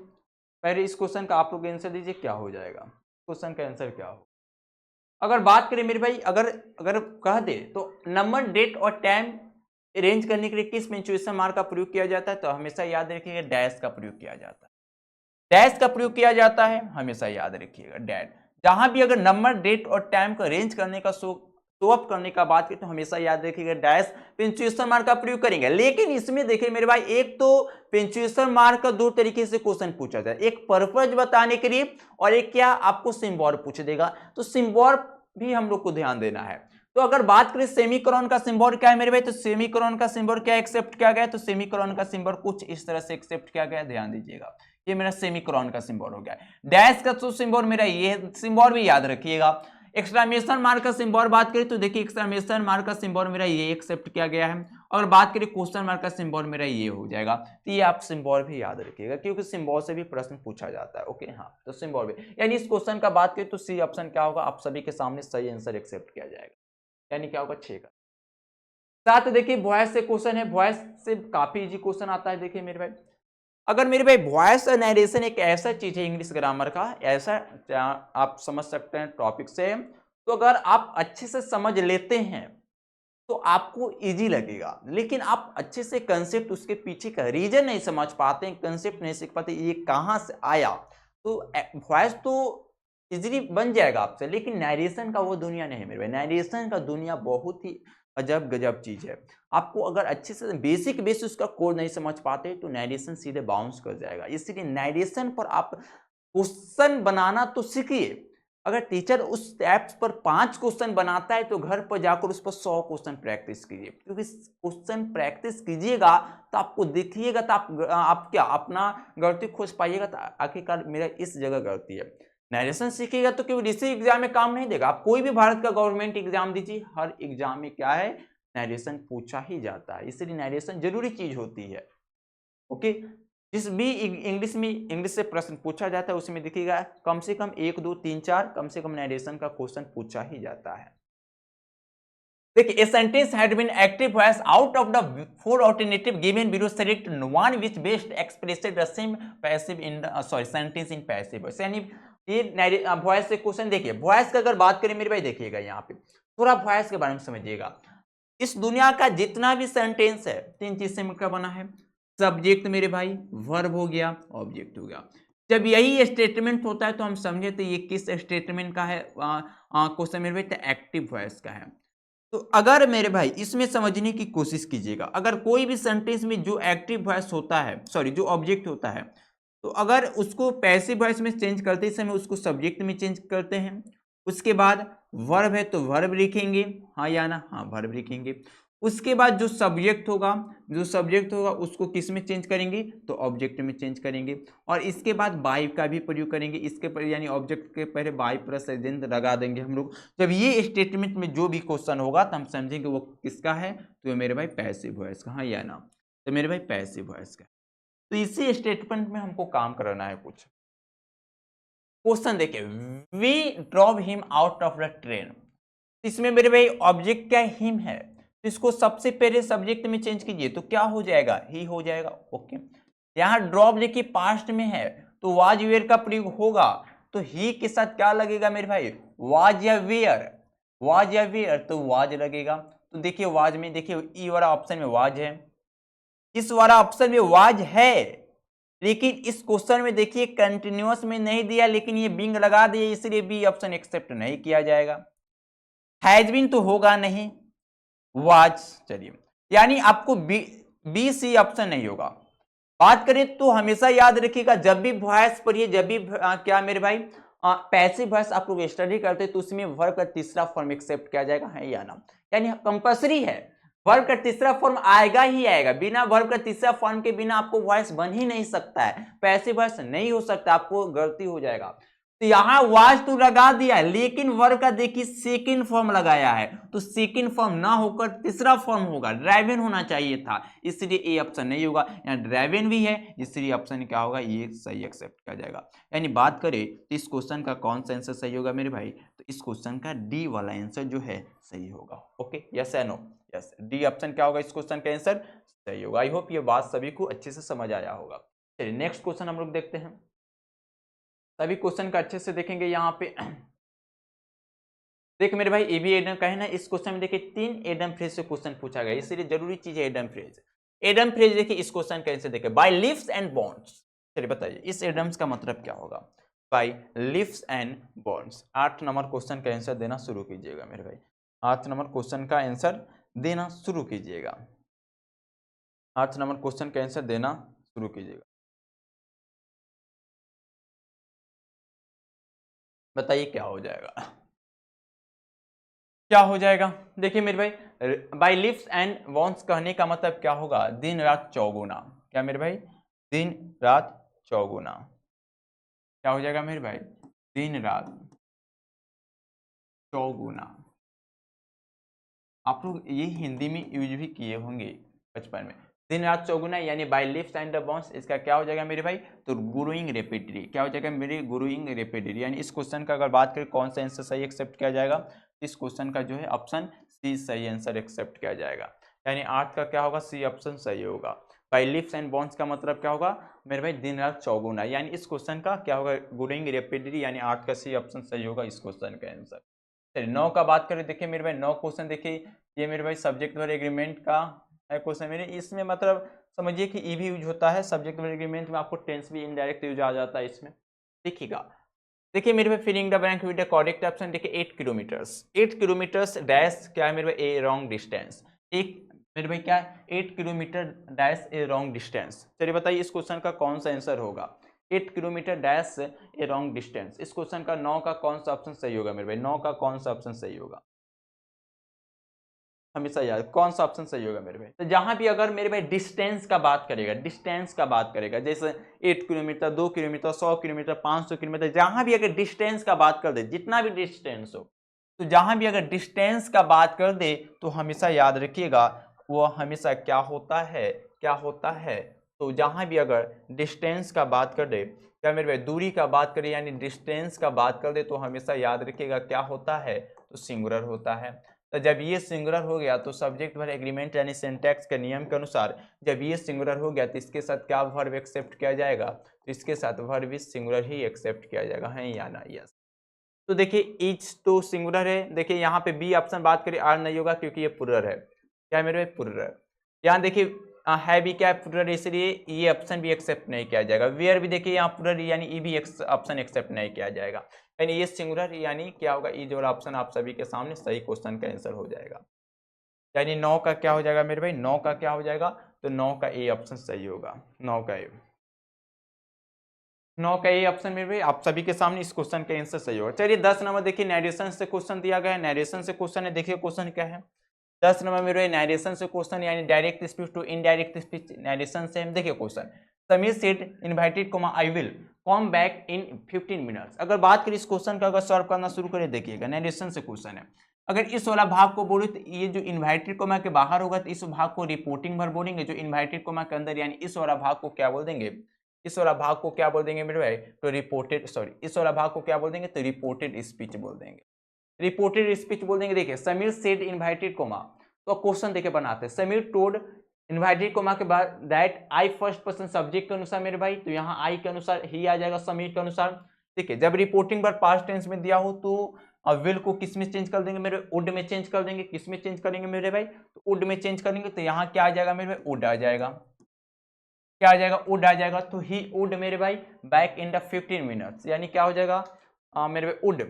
S1: पहले इस क्वेश्चन का आप लोग आंसर दीजिए, क्या हो जाएगा क्वेश्चन का आंसर क्या हो? अगर बात करें मेरे भाई, अगर अगर कह दे तो नंबर डेट और टाइम अरेंज करने के लिए किस पंक्चुएशन मार्क का प्रयोग किया जाता है? तो हमेशा याद रखिएगा डैश का प्रयोग किया जाता है। डैश का प्रयोग किया जाता है, हमेशा याद रखिएगा डैश। जहां भी अगर नंबर डेट और टाइम को अरेंज करने का शो अप करने का बात करें तो हमेशा याद रखिएगा डैश पंक्चुएशन मार्क का प्रयोग करेंगे। लेकिन इसमें देखिए मेरे भाई, एक तो पंक्चुएशन मार्क का दो तरीके से क्वेश्चन पूछा जाए, एक पर्पज बताने के लिए और एक क्या आपको सिंबल पूछ देगा। तो सिंबल भी हम लोग को ध्यान देना है। तो अगर बात करें सेमीकोलन का सिंबल क्या है मेरे भाई, तो सेमीकोलन का सिंबल क्या एक्सेप्ट किया गया? तो सेमीकोलन का सिंबल कुछ इस तरह से एक्सेप्ट किया गया, ध्यान दीजिएगा। ये मेरा सेमीकोलन का सिंबल हो गया। डैश का तो सिंबल मेरा ये सिंबल भी याद रखिएगा। एक्सक्लेमेशन मार्क का सिंबल बात करें तो देखिए एक्सक्लेमेशन मार्क का सिंबल मेरा ये एक्सेप्ट किया गया है। और बात करें क्वेश्चन मार्क का सिंबल मेरा ये हो जाएगा। तो ये आप सिंबल भी याद रखिएगा क्योंकि सिंबल से भी प्रश्न पूछा जाता है। ओके हाँ, तो सिंबल भी, यानी इस क्वेश्चन का बात करें तो सी ऑप्शन क्या होगा, आप सभी के सामने सही आंसर एक्सेप्ट किया जाएगा। यानी क्या होगा 6 का। साथ देखिए वॉइस से क्वेश्चन है, वॉइस से काफी इजी क्वेश्चन आता है। देखिए मेरे भाई, अगर मेरे भाई वॉइस नरेशन एक ऐसा चीज है इंग्लिश ग्रामर का, ऐसा आप समझ सकते हैं टॉपिक से, तो अगर आप अच्छे से समझ लेते हैं तो आपको इजी लगेगा। लेकिन आप अच्छे से कंसेप्ट, उसके पीछे का रीजन नहीं समझ पाते हैं, कंसेप्ट नहीं सीख पाते ये कहां से आया, तो वॉइस तो इजीली बन जाएगा आपसे, लेकिन नरेशन का वो दुनिया नहीं मेरे भाई। नरेशन का दुनिया बहुत ही अजब गजब चीज है। आपको अगर अच्छे से बेसिक उसका कोड नहीं समझ पाते तो नरेशन सीधे बाउंस कर जाएगा। इसलिए नरेशन पर आप क्वेश्चन बनाना तो सीखिए। अगर टीचर उस ऐप्स पर 5 क्वेश्चन बनाता है तो घर पर जाकर उस पर 100 क्वेश्चन प्रैक्टिस कीजिए, क्योंकि क्वेश्चन प्रैक्टिस कीजिएगा तो आपको देखिएगा, तो आप क्या अपना गलती खोज पाइएगा, तो आखिरकार मेरा इस जगह गलती है। नरेशन सीखिएगा तो केवल इसी एग्जाम में काम नहीं देगा। आप कोई भी भारत का गवर्नमेंट एग्जाम दीजिए, हर एग्जाम में क्या है, नरेशन पूछा ही जाता है। इसलिए नरेशन जरूरी चीज होती है। ओके, जिस भी इंग्लिश से प्रश्न पूछा जाता है उसमें देखिएगा कम से कम 1 2 3 4 कम से कम नरेशन का क्वेश्चन पूछा ही जाता है। देखिए, a sentence had been active voice out of the 4 alternative given below, select one which best expressed the same passive in the sentence in passive voice। यानी ये वॉइस से क्वेश्चन, देखिए वॉइस का अगर बात करें मेरे भाई, देखिएगा यहाँ पे थोड़ा वॉइस के बारे में समझिएगा। इस दुनिया का जितना भी सेंटेंस है 3 चीज से मिलकर बना है। सब्जेक्ट मेरे भाई, वर्ब हो गया, ऑब्जेक्ट हो गया। जब यही स्टेटमेंट होता है तो हम समझे तो ये किस स्टेटमेंट का है क्वेश्चन मेरे भाई, तो एक्टिव वॉइस का है। तो अगर मेरे भाई इसमें समझने की कोशिश कीजिएगा, अगर कोई भी सेंटेंस में जो एक्टिव वॉइस होता है, सॉरी जो ऑब्जेक्ट होता है, तो अगर उसको पैसिव वॉइस में चेंज करते समय उसको सब्जेक्ट में चेंज करते हैं, उसके बाद वर्ब है तो वर्ब लिखेंगे, हाँ या ना, हाँ वर्ब लिखेंगे। उसके बाद जो सब्जेक्ट होगा उसको किस में चेंज करेंगे, तो ऑब्जेक्ट में चेंज करेंगे। और इसके बाद बाई का भी प्रयोग करेंगे, इसके पर यानी ऑब्जेक्ट के पहले बाई प्लस एजेंट लगा देंगे हम लोग। जब ये स्टेटमेंट में जो भी क्वेश्चन होगा तो हम समझेंगे वो किसका है, तो मेरे भाई पैसिव वॉइस का, हाँ या ना, तो मेरे भाई पैसिव वॉइस का। तो इसी स्टेटमेंट में हमको काम कराना है। कुछ क्वेश्चन देखिए, we drop him out of the train. इसमें मेरे भाई ऑब्जेक्ट क्या हिम है, तो इसको सबसे पहले सब्जेक्ट में चेंज कीजिए तो क्या हो जाएगा, ही हो जाएगा। ओके, यहाँ ड्रॉप देखिए पास्ट में है तो वाज वेयर का प्रयोग होगा, तो ही के साथ क्या लगेगा मेरे भाई, वाज या वेयर, वाज या वेयर, तो वाज लगेगा। तो देखिए वाज में देखिए ई वाला ऑप्शन में वाज है, इस वाला ऑप्शन में वाज है, लेकिन इस क्वेश्चन में देखिए कंटिन्यूअस में नहीं दिया, लेकिन ये बिंग लगा दिया, इसलिए बी ऑप्शन एक्सेप्ट नहीं किया जाएगा। हैज बीन तो होगा नहीं, वाज, चलिए यानी आपको बी सी ऑप्शन नहीं होगा। बात करें तो हमेशा याद रखिएगा, जब भी वॉइस पढ़िए, जब भी क्या मेरे भाई पैसिव वॉइस आप लोग स्टडी करते तो उसमें वर्ब का तीसरा फॉर्म एक्सेप्ट किया जाएगा, है या ना, यानी कंपल्सरी है, वर्ब का तीसरा फॉर्म आएगा ही आएगा। बिना वर्ब का तीसरा फॉर्म के बिना आपको वॉइस बन ही नहीं सकता है, पैसिव वॉइस नहीं हो सकता, आपको गलती हो जाएगा। तो यहां वाज तो लगा दिया है, लेकिन वर्ब का देखिए सेकंड फॉर्म लगाया है, तो सेकंड फॉर्म ना होकर तीसरा फॉर्म होगा, ड्राइवन होना चाहिए था, इसलिए ए ऑप्शन नहीं होगा। यहाँ ड्राइवन भी है, इसलिए ऑप्शन क्या होगा, ये सही एक्सेप्ट किया जाएगा। यानी बात करें तो इस क्वेश्चन का कौन सा आंसर सही होगा मेरे भाई, तो इस क्वेश्चन का डी वाला आंसर जो है सही होगा। ओके, यस या नो, यस, डी ऑप्शन क्या होगा, इस क्वेश्चन का आंसर सही होगा। आई होप ये बात सभी को अच्छे से समझ आया होगा। चलिए नेक्स्ट क्वेश्चन हम लोग देखते हैं, सभी क्वेश्चन का अच्छे से देखेंगे। यहाँ पे देख मेरे भाई, ए बी एडम का है ना, इस क्वेश्चन में देखिए 3 एडम फ्रेज से क्वेश्चन पूछा गया, इसलिए जरूरी चीज है एडम फ्रेज। एडम फ्रेज देखिए इस क्वेश्चन का आंसर देखिए, बाय लिफ्स एंड बॉन्ड्स। चलिए बताइए इस एडम्स का मतलब क्या होगा, by leaps and bounds. 8 number question का आंसर देना शुरू कीजिएगा मेरे भाई, 8 नंबर क्वेश्चन का आंसर देना शुरू कीजिएगा, 8 नंबर क्वेश्चन का आंसर देना शुरू कीजिएगा। बताइए क्या हो जाएगा, क्या हो जाएगा। देखिए मेरे भाई, बाय लिफ्स एंड बॉन्ड्स कहने का मतलब क्या होगा, दिन रात चौगुना। क्या मेरे भाई, दिन रात चौगुना, क्या हो जाएगा मेरे भाई, दिन रात चौगुना। आप लोग ये हिंदी में यूज भी किए होंगे बचपन में, दिन रात चौगुना, यानी bye leaps and the bonds, इसका क्या हो जाएगा मेरे भाई, तो ग्रोइंग रेपिडली। क्या हो जाएगा मेरे, ग्रोइंग रेपिडली। यानी इस क्वेश्चन का अगर बात करें कौन सा आंसर सही एक्सेप्ट किया जाएगा, इस क्वेश्चन का जो है ऑप्शन सी सही आंसर एक्सेप्ट किया जाएगा। यानी 8 का क्या होगा, सी ऑप्शन सही होगा। बाय लिफ्स एंड बॉन्ड्स का मतलब क्या होगा मेरे भाई, दिन रात चौगुना, यानी इस क्वेश्चन का क्या होगा, ग्रोइंग रेपिडली, यानी 8 का सी ऑप्शन सही होगा इस क्वेश्चन का आंसर। चलिए 9 का बात करें, देखिए मेरे भाई 9 क्वेश्चन देखिए, ये मेरे भाई सब्जेक्ट वर्ब एग्रीमेंट का है क्वेश्चन मेरे, इसमें मतलब समझिए कि ई भी यूज होता है, सब्जेक्ट वर्ब एग्रीमेंट में आपको टेंस भी इनडायरेक्ट यूज आ जाता है इसमें। देखिएगा, देखिए मेरे भाई filling the blank with the correct option, देखिए 8 किलोमीटर्स, 8 किलोमीटर्स डैश क्या है मेरे भाई, ए रॉन्ग डिस्टेंस। एक मेरे भाई क्या है, 8 किलोमीटर डैश ए रॉन्ग डिस्टेंस। चलिए बताइए इस क्वेश्चन का कौन सा आंसर होगा, 8 किलोमीटर डैश ए रॉन्ग डिस्टेंस। इस क्वेश्चन का 9 का कौन सा ऑप्शन सही होगा मेरे भाई, 9 का कौन सा ऑप्शन सही होगा, हमेशा याद कौन सा ऑप्शन सही होगा मेरे भाई। तो जहां भी अगर मेरे भाई डिस्टेंस का बात करेगा, डिस्टेंस का बात करेगा, जैसे 8 किलोमीटर, 2 किलोमीटर, 100 किलोमीटर, 500 किलोमीटर, जहां भी अगर डिस्टेंस का बात कर दे, जितना भी डिस्टेंस हो, तो जहां भी अगर डिस्टेंस का बात कर दे तो हमेशा याद रखिएगा वो हमेशा क्या होता है, क्या होता है, तो जहां भी अगर डिस्टेंस का बात कर दे, क्या मेरे भाई दूरी का बात करें यानी डिस्टेंस का बात कर दे, तो हमेशा याद रखिएगा क्या होता है, तो सिंगुलर होता है। तो जब ये सिंगुलर हो गया तो सब्जेक्ट वर्ब एग्रीमेंट यानी सिंटैक्स के नियम के अनुसार जब ये सिंगुलर हो गया तो इसके साथ क्या वर्ब एक्सेप्ट किया जाएगा, तो इसके साथ वर्ब इज सिंगुलर ही एक्सेप्ट किया जाएगा, है या ना, यस। तो देखिए ईच तो सिंगुलर है, देखिए यहाँ पे बी ऑप्शन बात करें आर नहीं होगा क्योंकि ये प्लूरल है, क्या है मेरे प्लूरल। यहाँ देखिए है भी क्या है, प्लूरल, इसलिए ये ऑप्शन भी एक्सेप्ट नहीं किया जाएगा। वेयर भी देखिए यहाँ प्लूरल यानी ई भी ऑप्शन एक्सेप्ट नहीं किया जाएगा, यानी ये सिंगुलर यानी क्या होगा, ई जो ऑप्शन आप सभी के सामने सही क्वेश्चन का आंसर हो जाएगा। यानी 9 का क्या हो जाएगा मेरे भाई, 9 का क्या हो जाएगा, तो 9 का ए ऑप्शन सही होगा, 9 का ए, 9 का ए ऑप्शन मेरे भाई आप सभी के सामने इस क्वेश्चन का आंसर सही होगा। चलिए 10 नंबर देखिए, नैरेशन से क्वेश्चन दिया गया है, नैरेशन से क्वेश्चन है, देखिए क्वेश्चन क्या है। 10 नंबर मेरे नैरेशन से क्वेश्चन यानी direct speech to indirect speech narration से हम देखिए question. Sameer said inverted comma I will come back in 15 minutes. अगर बात करें इस क्वेश्चन का, अगर सॉल्व करना शुरू करें, देखिएगा नैरेशन से क्वेश्चन है। अगर इस वाला भाग को बोले तो ये जो इन्वाइटेड कोमा के बाहर होगा तो इस भाग को रिपोर्टिंग वर्ब बोलेंगे, जो इन्वाइटेड कोमा के अंदर यानी इस वाला भाग को क्या बोल देंगे, इस वाला भाग को क्या बोल देंगे मेरे भाई, तो रिपोर्टेड, सॉरी इस वाला भाग को क्या बोल देंगे, तो रिपोर्टेड स्पीच बोल देंगे, रिपोर्टेड स्पीच बोल देंगे। देखिए समीर सेड इनवाइटेड कोमा, तो क्वेश्चन देखिए बनाते हैं, समीर टोड इनवाइटेड कोमा के बाद that I first person subject के अनुसार मेरे भाई, तो यहाँ आई के अनुसार ही आ जाएगा समीर के अनुसार। देखिए जब रिपोर्टिंग पर पास्ट टेंस में दिया हो तो विल को किस में चेंज कर देंगे मेरे, वुड में चेंज कर देंगे, किस में चेंज करेंगे मेरे भाई, तो वुड में चेंज करेंगे, तो यहाँ क्या आ जाएगा मेरे भाई, वुड आ जाएगा, क्या आ जाएगा, वुड आ जाएगा। तो ही वुड मेरे भाई बैक इन द 15 मिनट्स, यानी क्या हो जाएगा मेरे भाई वुड,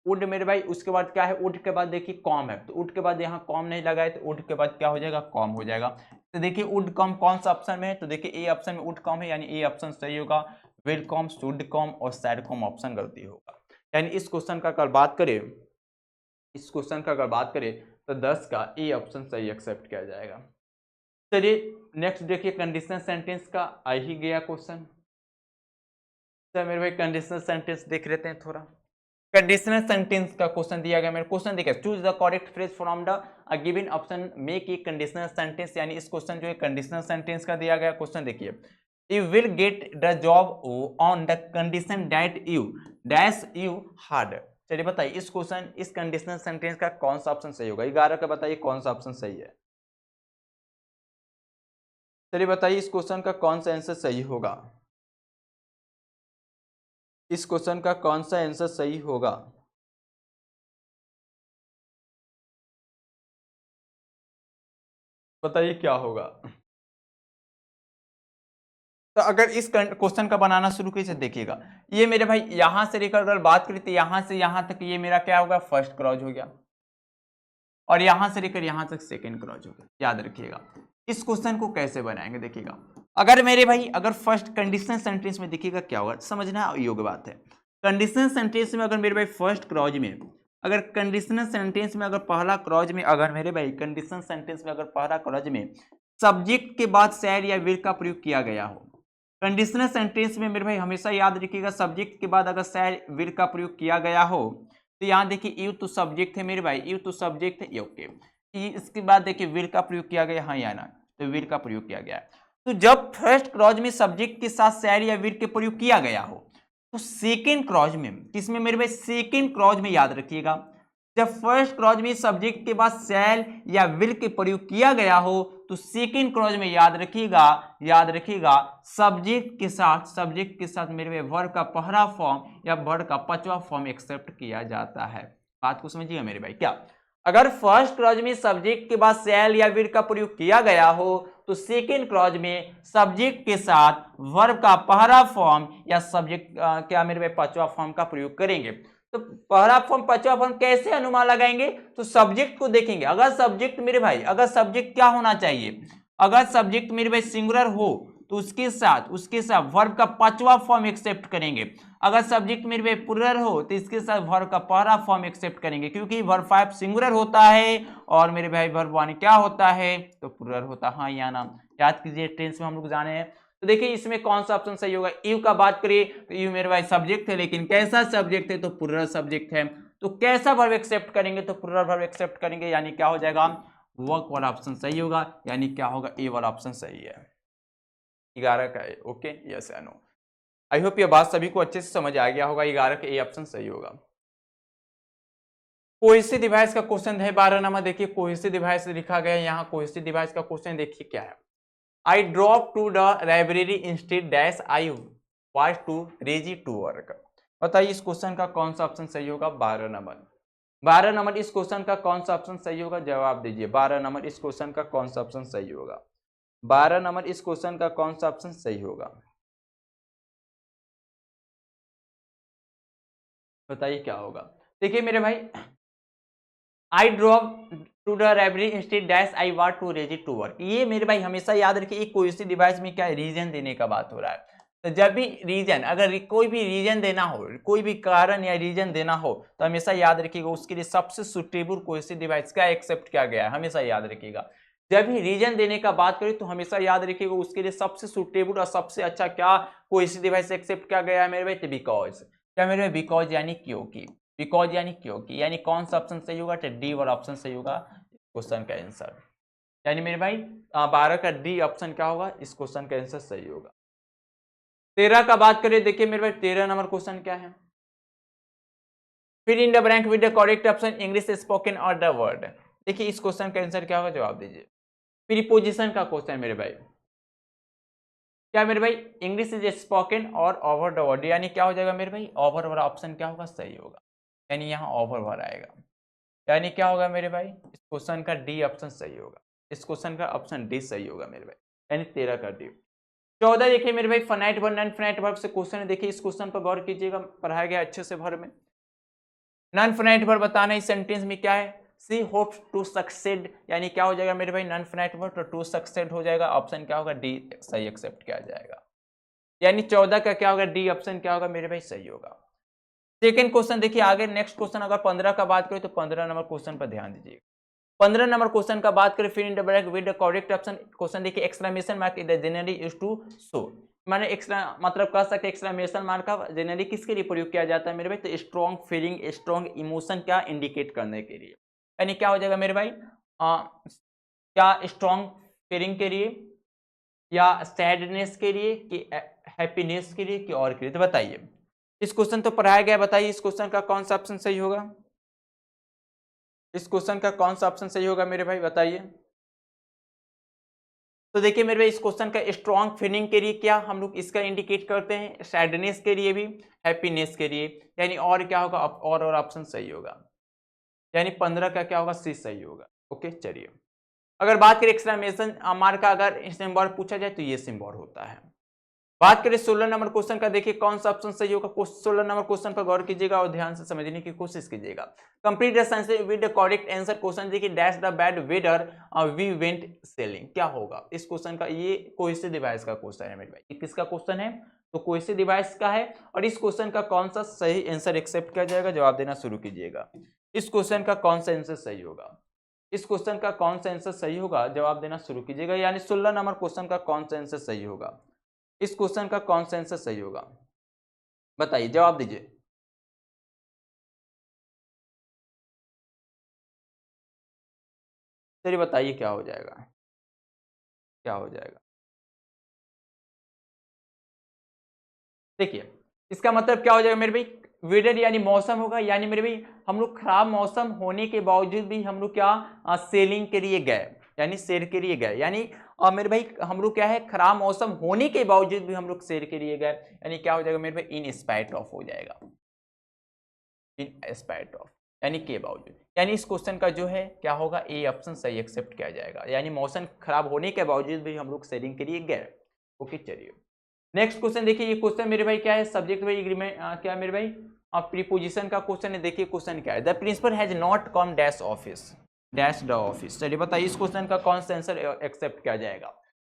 S1: वुड मेरे भाई, उसके बाद क्या है, वुड के बाद देखिए कॉम है, तो वुड के बाद यहाँ कॉम नहीं लगाए तो वुड के बाद क्या हो जाएगा, कॉम हो जाएगा। तो देखिए वुड कॉम कौन सा ऑप्शन में है, तो देखिए ए ऑप्शन में वुड कॉम है, यानी ए ऑप्शन सही होगा। विल कॉम, शुड कॉम और सैड कॉम ऑप्शन गलती होगा। यानी इस क्वेश्चन का अगर बात करें, इस क्वेश्चन का अगर बात करें तो 10 का ए ऑप्शन सही एक्सेप्ट किया जाएगा। चलिए नेक्स्ट देखिए, कंडीशनल सेंटेंस का आ ही गया क्वेश्चन। सर मेरे भाई कंडीशनल सेंटेंस देख लेते हैं थोड़ा। कंडीशनल सेंटेंस का क्वेश्चन दिया गया, मेरे क्वेश्चन देखिए, choose the correct phrase from the given option, make a conditional sentence, यानी इस क्वेश्चन जो है कंडीशनल सेंटेंस का दिया गया क्वेश्चन। देखिए you will get the job on the condition that you dash you hard. चलिए बताइए इस क्वेश्चन, इस कंडीशनल सेंटेंस का कौन सा ऑप्शन सही होगा, 11 का बताइए कौन सा ऑप्शन सही है। चलिए बताइए इस क्वेश्चन का कौन सा आंसर सही होगा, इस क्वेश्चन का कौन सा आंसर सही होगा। बताइए क्या होगा। तो अगर इस क्वेश्चन का बनाना शुरू कीजिए, देखिएगा ये मेरे भाई यहां से लेकर अगर बात करें तो यहां से यहां तक ये मेरा क्या होगा, फर्स्ट क्रॉज हो गया, और यहां से लेकर यहां तक सेकंड क्रॉज हो गया। याद रखिएगा इस क्वेश्चन को कैसे बनाएंगे, देखिएगा अगर मेरे भाई अगर फर्स्ट कंडीशनल सेंटेंस में देखिएगा क्या होगा, समझना योग्य बात है। कंडीशनल सेंटेंस में अगर मेरे भाई फर्स्ट क्रॉज में, अगर कंडीशनल सेंटेंस में अगर पहला क्रॉज में, अगर मेरे भाई कंडीशनल सेंटेंस में अगर पहला क्रॉज में सब्जेक्ट के बाद शैल या विल का प्रयोग किया गया हो, कंडीशनल सेंटेंस में मेरे भाई हमेशा याद रखिएगा सब्जेक्ट के बाद अगर शैल विल का प्रयोग किया गया हो, तो यहाँ देखिए यू तो सब्जेक्ट है मेरे भाई, यू तो सब्जेक्ट है, ओके, इसके बाद देखिए विल का प्रयोग किया गया, हाँ या ना, तो विल का प्रयोग किया गया। तो जब फर्स्ट क्लॉज में सब्जेक्ट के साथ शैल या विल के प्रयोग किया गया हो, तो सेकेंड क्लॉज में, किसमें मेरे भाई, सेकेंड क्लॉज में याद रखिएगा जब फर्स्ट क्लॉज में सब्जेक्ट के बाद शैल या विल के प्रयोग किया गया हो, तो सेकेंड क्लॉज में याद रखिएगा, याद रखिएगा सब्जेक्ट के साथ मेरे भाई वर्ब का पहला फॉर्म या वर्ब का पांचवा फॉर्म एक्सेप्ट किया जाता है। बात को समझिएगा मेरे भाई, क्या अगर फर्स्ट क्लॉज में सब्जेक्ट के बाद शैल या विल का प्रयोग किया गया हो, तो सेकेंड क्लॉज में सब्जेक्ट के साथ वर्ब का पहला फॉर्म या सब्जेक्ट क्या मेरे भाई पांचवा फॉर्म का प्रयोग करेंगे। तो पहला फॉर्म पांचवा फॉर्म कैसे अनुमान लगाएंगे, तो सब्जेक्ट को देखेंगे, अगर सब्जेक्ट मेरे भाई, अगर सब्जेक्ट क्या होना चाहिए, अगर सब्जेक्ट मेरे भाई सिंगुलर हो तो उसके साथ वर्ब का पांचवा फॉर्म एक्सेप्ट करेंगे। अगर सब्जेक्ट मेरे भाई प्लूरल हो तो इसके साथ वर्ब का पहला फॉर्म एक्सेप्ट करेंगे, क्योंकि वर्ब 5 सिंगुलर होता है और मेरे भाई वर्ब 1 क्या होता है, तो प्लूरल होता है, हाँ या ना। याद कीजिए टेंस में हम लोग जाने हैं। तो देखिए इसमें कौन सा ऑप्शन सही होगा, यू का बात करिए तो यू मेरे भाई सब्जेक्ट है, लेकिन कैसा सब्जेक्ट है, तो प्लूरल सब्जेक्ट है। तो कैसा वर्ब एक्सेप्ट करेंगे, तो प्लूरल वर्ब एक्सेप्ट करेंगे, यानी क्या हो जाएगा, वर्क वाला ऑप्शन सही होगा, यानी क्या होगा, ए वाला ऑप्शन सही है, 11 का ए। ओके, यस या नो। आई होप ये बात सभी को अच्छे से समझ आ गया होगा, 11 का ए ऑप्शन सही होगा। कोहेसिव डिवाइस का क्वेश्चन है 12 नंबर। देखिए कोहेसिव डिवाइस लिखा गया है यहाँ, कोहेसिव डिवाइस का क्वेश्चन देखिए क्या है। I drop to the library instead dash I was too lazy to work. बताइए इस क्वेश्चन का कौन सा ऑप्शन सही होगा, 12 नंबर। 12 नंबर इस क्वेश्चन का कौन सा ऑप्शन सही होगा, जवाब दीजिए। 12 नंबर इस क्वेश्चन का कौन सा ऑप्शन सही होगा, 12 नंबर इस क्वेश्चन का कौन सा ऑप्शन सही होगा, बताइए क्या होगा। देखिए मेरे भाई I drop to the library instead dash I want to raise it to work. ये मेरे भाई हमेशा याद रखिए, एक कोहेसिव डिवाइस में क्या है, रीजन देने का बात हो रहा है। तो जब भी रीजन, अगर कोई भी रीजन देना हो, कोई भी कारण या रीजन देना हो, तो हमेशा याद रखिएगा उसके लिए सबसे सुटेबल कोहेसिव डिवाइस क्या एक्सेप्ट किया गया है, हमेशा याद रखिएगा। जब भी रीजन देने का बात करें तो हमेशा याद रखिएगा उसके लिए सबसे सुटेबल और सबसे अच्छा क्या कोहेसिव डिवाइस एक्सेप्ट किया गया है मेरे भाई, तो बिकॉज। क्या मेरे भाई, बिकॉज यानी क्योंकि, बिकॉज यानी क्योंकि, यानी कौन सा ऑप्शन सही होगा, तो डी वाला ऑप्शन सही होगा क्वेश्चन का आंसर। यानी मेरे भाई 12 का डी ऑप्शन क्या होगा, इस क्वेश्चन का आंसर सही होगा। 13 का बात करें, देखिए मेरे भाई 13 नंबर क्वेश्चन क्या है, फिर in the blank with the correct option English spoken और द वर्ड। देखिए इस क्वेश्चन का आंसर क्या होगा, जवाब दीजिए। प्रीपोजिशन का क्वेश्चन मेरे भाई, क्या मेरे भाई, इंग्लिश इज स्पोकन और ओवर द वर्ड, यानी क्या हो जाएगा मेरे भाई, ओवर वाला ऑप्शन क्या होगा, सही होगा। यानी यहाँ ओवर वाला आएगा, यानी क्या होगा मेरे भाई, इस क्वेश्चन का डी ऑप्शन सही होगा, इस क्वेश्चन का ऑप्शन डी सही होगा मेरे भाई, यानी 13 का डी। 14 देखिए मेरे भाई, finite verb non finite verb से क्वेश्चन है, देखिए इस क्वेश्चन पर गौर कीजिएगा, पढ़ाया गया अच्छे से भर में। नॉन फाइनाइट वर्ब बताना इस सेंटेंस में क्या है, सी होप्स टू सक्सेड, यानी क्या हो जाएगा मेरे भाई, नॉन फाइनाइट वर्ब, तो टू सक्सेड हो जाएगा, ऑप्शन क्या होगा, डी सही एक्सेप्ट किया जाएगा। यानी 14 का क्या होगा, डी ऑप्शन क्या होगा मेरे भाई, सही होगा। सेकेंड क्वेश्चन देखिए आगे, नेक्स्ट क्वेश्चन अगर 15 का बात करें तो 15 नंबर क्वेश्चन पर ध्यान दीजिए। 15 नंबर क्वेश्चन का बात करें, फिर in the bracket with the correct option, question देखिए exclamation mark is generally used to show, माने एक्स्ट्रा मतलब कह सकते हैं एक्सक्लेमेशन मार्क का जनरली किसके लिए प्रयोग किया जाता है मेरे भाई, तो स्ट्रॉन्ग फीलिंग, स्ट्रॉन्ग इमोशन क्या इंडिकेट करने के लिए। यानी क्या हो जाएगा मेरे भाई, क्या स्ट्रॉन्ग फीलिंग के लिए, या सैडनेस के लिए, कि हैप्पीनेस के लिए, कि और के लिए, तो बताइए। इस क्वेश्चन तो पढ़ाया गया, बताइए इस क्वेश्चन का कौन सा ऑप्शन सही होगा, इस क्वेश्चन का कौन सा ऑप्शन सही होगा मेरे भाई, बताइए। तो देखिए मेरे भाई, इस क्वेश्चन का स्ट्रॉन्ग फीलिंग के लिए क्या हम लोग इसका इंडिकेट करते हैं, सैडनेस के लिए भी, हैप्पीनेस के लिए, यानी और क्या होगा, और ऑप्शन सही होगा, यानी 15 का क्या होगा, सी सही होगा। ओके चलिए, अगर बात करें एक्सक्लेमेशन मार्क का, अगर सिंबल पूछा जाए तो ये सिंबल होता है। बात करें 16 नंबर क्वेश्चन का, देखिए कौन सा ऑप्शन सही होगा, 16 नंबर क्वेश्चन पर गौर कीजिएगा और ध्यान से समझने की कोशिश कीजिएगा। Complete the sentence with the correct answer, question देखिए dash the bad weather we went sailing, क्या होगा इस क्वेश्चन का, ये कोहेसिव डिवाइस का क्वेश्चन है मेरे भाई, ये किसका क्वेश्चन है, तो कोहेसिव डिवाइस का है। और इस क्वेश्चन का कौन सा सही आंसर एक्सेप्ट किया जाएगा, जवाब देना शुरू कीजिएगा। इस क्वेश्चन का कौन सा आंसर सही होगा, इस क्वेश्चन का कौन सा आंसर सही होगा, जवाब देना शुरू कीजिएगा। यानी 16 नंबर क्वेश्चन का कौन सा आंसर सही होगा, इस क्वेश्चन का कौन सा आंसर सही होगा, बताइए, जवाब दीजिए। चलिए बताइए क्या हो जाएगा, क्या हो जाएगा। देखिए इसका मतलब क्या हो जाएगा मेरे भाई, वेदर यानी मौसम होगा, यानी मेरे भाई हम लोग खराब मौसम होने के बावजूद भी हम लोग क्या सेलिंग के लिए गए, यानी शेर के लिए गए, यानी मेरे भाई हम लोग क्या है, खराब मौसम होने के बावजूद भी हम लोग शेर के लिए गए, यानी क्या हो जाएगा मेरे भाई, इन स्पाइट ऑफ हो जाएगा, इन स्पाइट ऑफ, यानी के बावजूद, यानी इस क्वेश्चन का जो है क्या होगा, ए ऑप्शन सही एक्सेप्ट किया जाएगा, यानी मौसम खराब होने के बावजूद भी हम लोग सेलिंग के लिए गए। ओके चलिए, नेक्स्ट क्वेश्चन देखिए, ये क्वेश्चन मेरे भाई क्या है, सब्जेक्ट भाई एग्रीमेंट, क्या मेरे भाई प्रीपोजिशन का क्वेश्चन है। देखिए क्वेश्चन क्या है, the principal has not come dash office, dash the office. चलिए बताइए इस क्वेश्चन का कौन सा आंसर एक्सेप्ट किया जाएगा,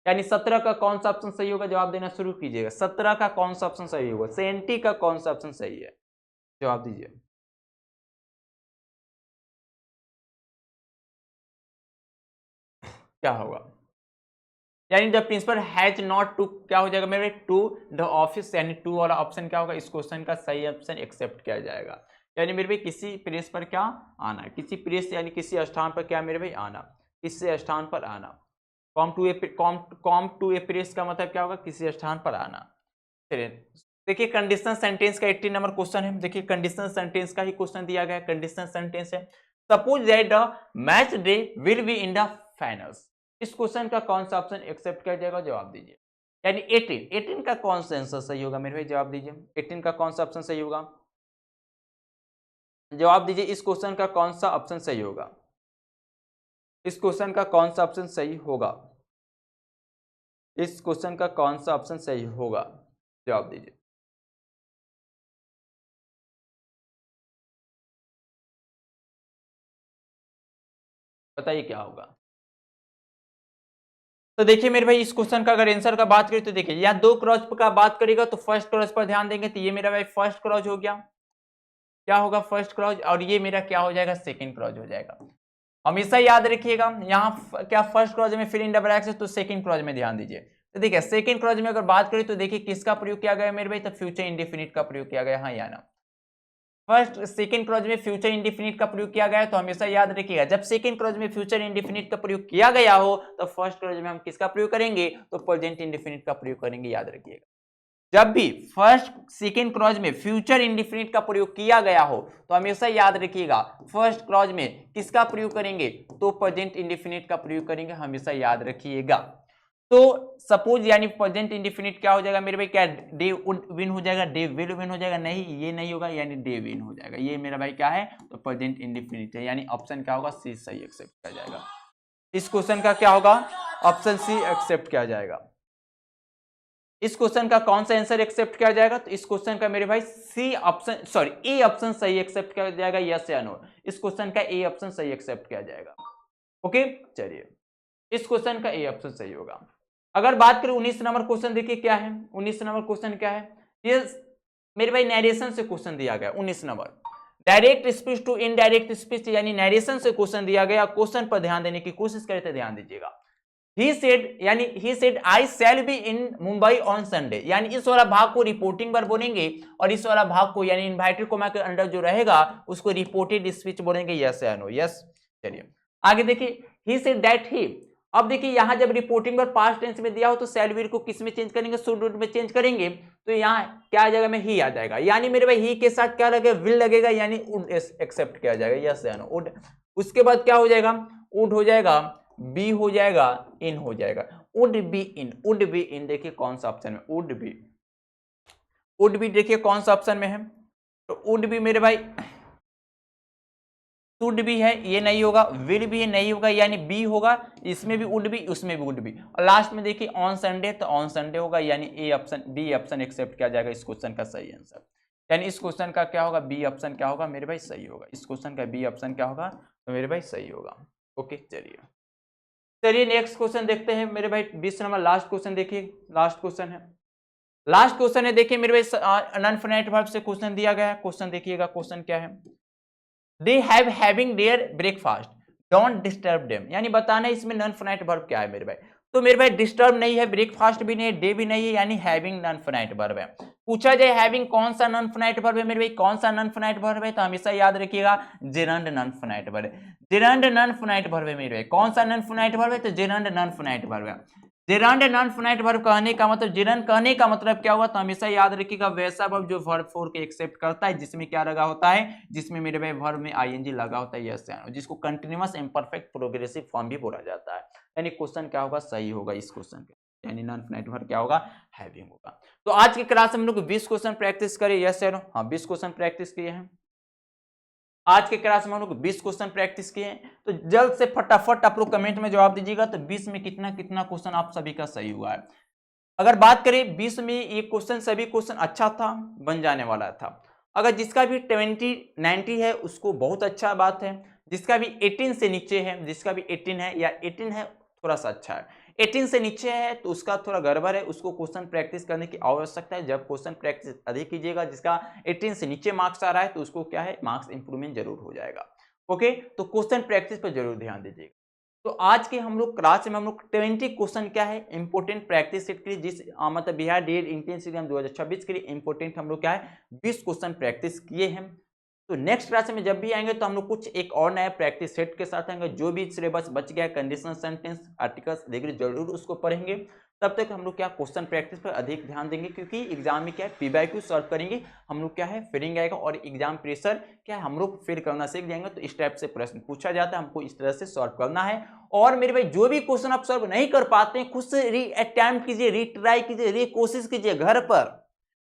S1: यानी 17 का कौन सा ऑप्शन सही होगा, जवाब देना शुरू कीजिएगा। 17 का कौन सा ऑप्शन सही होगा, 70 का कौन सा ऑप्शन सही है, जवाब दीजिए। क्या होगा, यानी the principal has not to, क्या हो जाएगा मेरे टू द ऑफिस, यानी टू वाला ऑप्शन क्या होगा, इस क्वेश्चन का सही ऑप्शन एक्सेप्ट किया जाएगा। यानी मेरे भाई किसी प्लेस पर क्या आना, किसी प्लेस यानी किसी स्थान पर क्या मेरे भाई आना, किसी स्थान पर आना, कॉम टू ए प्लेस का मतलब क्या होगा, किसी स्थान पर आना। चलिए देखिए कंडीशनल सेंटेंस का 18 नंबर क्वेश्चन है, देखिए कंडीशनल सेंटेंस का ही क्वेश्चन दिया गया है। कंडीशनल सेंटेंस है, suppose that the match day will be in the finals, इस क्वेश्चन का कौन सा ऑप्शन एक्सेप्ट किया जाएगा, जवाब दीजिए। यानी 18 का कौन सा आंसर सही होगा मेरे भाई, जवाब दीजिए। 18 का कौन सा ऑप्शन सही होगा, जवाब दीजिए। इस क्वेश्चन का कौन सा ऑप्शन सही होगा, इस क्वेश्चन का कौन सा ऑप्शन सही होगा, इस क्वेश्चन का कौन सा ऑप्शन सही होगा, जवाब दीजिए। बताइए क्या होगा। तो देखिए मेरे भाई इस क्वेश्चन का अगर आंसर का बात करें तो देखिए यहाँ दो क्रॉस का बात करेगा तो फर्स्ट क्रॉस पर ध्यान देंगे तो ये मेरा भाई फर्स्ट क्रॉस हो गया, क्या होगा फर्स्ट क्रॉस, और ये मेरा क्या हो जाएगा सेकंड क्रॉस हो जाएगा। हमेशा याद रखिएगा यहाँ क्या फर्स्ट क्रॉस में फिल इन डबल एक्स है तो सेकंड क्रॉस में ध्यान दीजिए। तो देखिए सेकंड क्रॉस में अगर बात करें तो देखिए किसका प्रयोग किया गया मेरे भाई, तो फ्यूचर इंडेफिनिट का प्रयोग किया गया, हाँ या ना। फर्स्ट सेकंड क्लॉज में फ्यूचर इंडेफिनिट का प्रयोग किया गया है तो हमेशा याद रखिएगा जब सेकंड क्लॉज में फ्यूचर इंडेफिनिट का प्रयोग किया गया हो तो फर्स्ट क्लॉज में हम किसका प्रयोग करेंगे, तो प्रेजेंट इंडेफिनिट का प्रयोग करेंगे, याद रखिएगा। जब भी फर्स्ट सेकंड क्लॉज में फ्यूचर इंडेफिनिट का प्रयोग किया गया हो तो हमेशा याद रखिएगा फर्स्ट क्लॉज में किसका प्रयोग करेंगे, तो प्रेजेंट इंडेफिनिट का प्रयोग करेंगे, हमेशा याद रखिएगा। तो सपोज यानी प्रेजेंट इंडेफिनिट क्या हो जाएगा मेरे भाई, क्या डे वुड विन हो जाएगा, डे विल विन हो जाएगा, नहीं ये नहीं होगा, यानी डे विन हो जाएगा, ये मेरा भाई क्या है, तो प्रेजेंट इंडेफिनिट है, यानी ऑप्शन क्या होगा, सी सही एक्सेप्ट किया जाएगा। इस क्वेश्चन का क्या होगा, ऑप्शन सी एक्सेप्ट किया जाएगा। इस क्वेश्चन का कौन सा आंसर एक्सेप्ट किया जाएगा, तो इस क्वेश्चन का मेरे भाई C option sorry A option सही एक्सेप्ट किया जाएगा, यस या नो, इस क्वेश्चन का ए ऑप्शन सही एक्सेप्ट किया जाएगा। ओके चलिए इस क्वेश्चन का ए ऑप्शन सही होगा। अगर बात करें 19 नंबर क्वेश्चन, देखिए क्या है 19 नंबर क्वेश्चन क्या है, ये मेरे भाई नरेशन से क्वेश्चन दिया गया 19 number, direct speech to indirect speech यानी नरेशन से क्वेश्चन दिया गया। क्वेश्चन पर ध्यान देने की कोशिश करते, ध्यान दीजिएगा। He said I shall be in Mumbai on Sunday, यानी इस वाला भाग को रिपोर्टिंग पर बोलेंगे और इस वाला भाग को यानी इन्वाइटेड कोमा के अंडर जो रहेगा उसको रिपोर्टेड स्पीच बोलेंगे, यस या नो, यस। चलिए आगे देखिए, ही सेड दैट ही, अब देखिए यहां जब रिपोर्टिंग पर पास्ट टेंस में दिया हो तो शैल बी को किस में चेंज करेंगे, शुड वुड में चेंज करेंगे, तो यहाँ क्या आ जाएगा में ही आ जाएगा, यानी मेरे भाई ही के साथ क्या लगेगा, विल लगेगा, यानी वुड एक्सेप्ट किया जाएगा, यस या नो, वुड। उसके बाद क्या हो जाएगा, वुड हो जाएगा, बी हो जाएगा, इन हो जाएगा, would be in, would be in, देखिए कौन सा ऑप्शन में, वुड बी देखिए कौन सा ऑप्शन में है, तो वुड बी मेरे भाई शुड भी है, ये नहीं होगा, विल भी नहीं होगा, यानी बी होगा, इसमें भी वुड बी, उसमें भी वुड बी, और लास्ट में देखिए ऑन संडे, तो ऑन संडे होगा, यानी A option B option accept किया जाएगा इस क्वेश्चन का सही आंसर, यानी इस क्वेश्चन का क्या होगा, बी ऑप्शन क्या होगा मेरे भाई सही होगा, इस क्वेश्चन का बी ऑप्शन क्या होगा तो मेरे भाई सही होगा। ओके चलिए नेक्स्ट क्वेश्चन देखते हैं मेरे भाई, 20 नंबर लास्ट क्वेश्चन देखिए, लास्ट क्वेश्चन है, देखिए मेरे भाई नॉन फाइनाइट वर्ब से क्वेश्चन दिया गया है। क्वेश्चन देखिएगा, क्वेश्चन क्या है, they have having their breakfast don't disturb them, यानी बताना है इसमें नॉन फाइनाइट वर्ब क्या है मेरे भाई, तो मेरे भाई डिस्टर्ब नहीं है, ब्रेकफास्ट भी नहीं है, डे भी नहीं है, यानी हैविंग नॉन फाइनाइट वर्ब है। पूछा जाए हैविंग कौन सा नॉन फाइनाइट वर्ब है मेरे भाई, कौन सा नॉन फाइनाइट वर्ब है, तो हमेशा याद रखिएगा जेरंड नॉन फाइनाइट वर्ब है, जेरंड नॉन फाइनाइट वर्ब है मेरे भाई, कौन सा नॉन फाइनाइट वर्ब है, तो जेरंड नॉन फाइनाइट वर्ब है। जेरंड नॉन फाइनाइट वर्ब कहने का मतलब, जेरंड कहने का मतलब क्या हुआ, तो हमेशा याद रखिएगा वैसा वर्ब जो वर्ब फोर के एक्सेप्ट करता है, जिसमें क्या लगा होता है, जिसमें मेरे भाई वर्ब में आईएनजी लगा होता है, यस या नो, जिसको कंटीन्यूअस इम्परफेक्ट प्रोग्रेसिव फॉर्म भी बोला जाता है, यानी क्वेश्चन क्या होगा सही होगा इस क्वेश्चन के, यानी नॉन फाइनाइट वर्ब क्या होगा, हैविंग होगा। तो आज की क्लास में हम लोग 20 क्वेश्चन प्रैक्टिस करें, यस या नो, हाँ 20 क्वेश्चन प्रैक्टिस किए हैं आज के क्लास में हम लोग 20 क्वेश्चन प्रैक्टिस किए हैं। तो जल्द से फटाफट आप लोग कमेंट में जवाब दीजिएगा, तो 20 में कितना कितना क्वेश्चन आप सभी का सही हुआ है। अगर बात करें 20 में ये क्वेश्चन सभी क्वेश्चन अच्छा था, बन जाने वाला था। अगर जिसका भी 20-90 है उसको बहुत अच्छा बात है, जिसका भी 18 से नीचे है, जिसका भी 18 है या 18 है थोड़ा सा अच्छा है, 18 से नीचे है तो उसका थोड़ा गड़बड़ है, उसको क्वेश्चन प्रैक्टिस करने की आवश्यकता है। जब क्वेश्चन प्रैक्टिस अधिक कीजिएगा, जिसका 18 से नीचे मार्क्स आ रहा है तो उसको क्या है, मार्क्स इंप्रूवमेंट जरूर हो जाएगा। ओके, तो क्वेश्चन प्रैक्टिस पर जरूर ध्यान दीजिएगा। तो आज के हम लोग क्लास में हम लोग 20 क्वेश्चन क्या है इंपोर्टेंट प्रैक्टिस सेट के लिए, जिस मतलब बिहार डीएड एंट्रेंस एग्जाम 2026 के लिए इंपोर्टेंट हम लोग क्या है 20 क्वेश्चन प्रैक्टिस किए हैं। तो नेक्स्ट क्लास में जब भी आएंगे तो हम लोग कुछ एक और नया प्रैक्टिस सेट के साथ आएंगे। जो भी सिलेबस बच गया, कंडीशनल सेंटेंस, आर्टिकल्स डिग्री, जरूर उसको पढ़ेंगे। तब तक हम लोग क्या क्वेश्चन प्रैक्टिस पर अधिक ध्यान देंगे, क्योंकि एग्जाम में क्या है पीवाईक्यू सॉल्व करेंगे हम लोग, क्या है फीलिंग आएगा और एग्जाम प्रेशर क्या है हम लोग फिल करना सीख जाएंगे। तो इस टाइप से प्रश्न पूछा जाता है, हमको इस तरह से सॉल्व करना है। और मेरे भाई जो भी क्वेश्चन आप सॉल्व नहीं कर पाते हैं, खुद से री अटेम्प्ट कीजिए, रीट्राई कीजिए, री कोशिश कीजिए घर पर।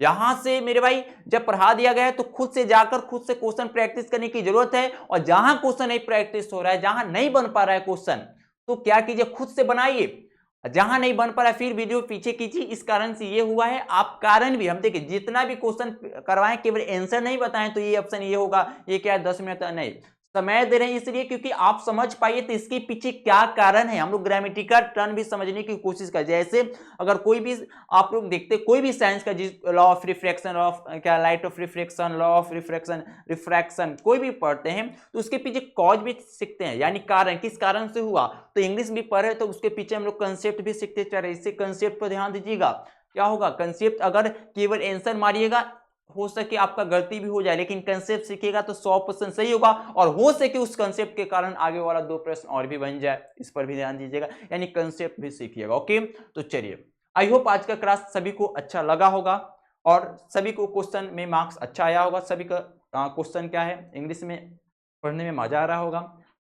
S1: यहां से मेरे भाई जब पढ़ा दिया गया है तो खुद से जाकर खुद से क्वेश्चन प्रैक्टिस करने की जरूरत है। और जहां क्वेश्चन नहीं प्रैक्टिस हो रहा है, जहां नहीं बन पा रहा है क्वेश्चन, तो क्या कीजिए खुद से बनाइए। जहां नहीं बन पा रहा है फिर वीडियो पीछे कीजिए। इस कारण से ये हुआ है, आप कारण भी हम देखिए जितना भी क्वेश्चन करवाएं केवल आंसर नहीं बताएं तो ये ऑप्शन ये होगा, ये क्या है 10 मिनट नहीं, समय दे रहे हैं इसलिए क्योंकि आप समझ पाइए तो इसके पीछे क्या कारण है, हम लोग ग्रामेटिकल टर्म भी समझने की कोशिश करें। जैसे अगर कोई भी आप लोग देखते कोई भी साइंस का जिस लॉ ऑफ रिफ्रैक्शन, ऑफ क्या light of refraction, law of refraction, refraction कोई भी पढ़ते हैं तो उसके पीछे कॉज भी सीखते हैं, यानी कारण, किस कारण से हुआ। तो इंग्लिश भी पढ़े तो उसके पीछे हम लोग कंसेप्ट भी सीखते चले। इससे कंसेप्ट पर ध्यान दीजिएगा, क्या होगा कंसेप्ट, अगर केवल आंसर मारिएगा हो सके आपका गलती भी हो जाए, लेकिन कंसेप्ट सीखेगा तो 100% सही होगा, और हो सके उस कंसेप्ट के कारण आगे वाला 2 प्रश्न और भी बन जाए, इस पर भी ध्यान दीजिएगा, यानी कंसेप्ट भी सीखिएगा। ओके, तो चलिए, आई होप आज का क्लास सभी को अच्छा लगा होगा और सभी को क्वेश्चन में मार्क्स अच्छा आया होगा। सभी का क्वेश्चन क्या है, इंग्लिश में पढ़ने में मजा आ रहा होगा।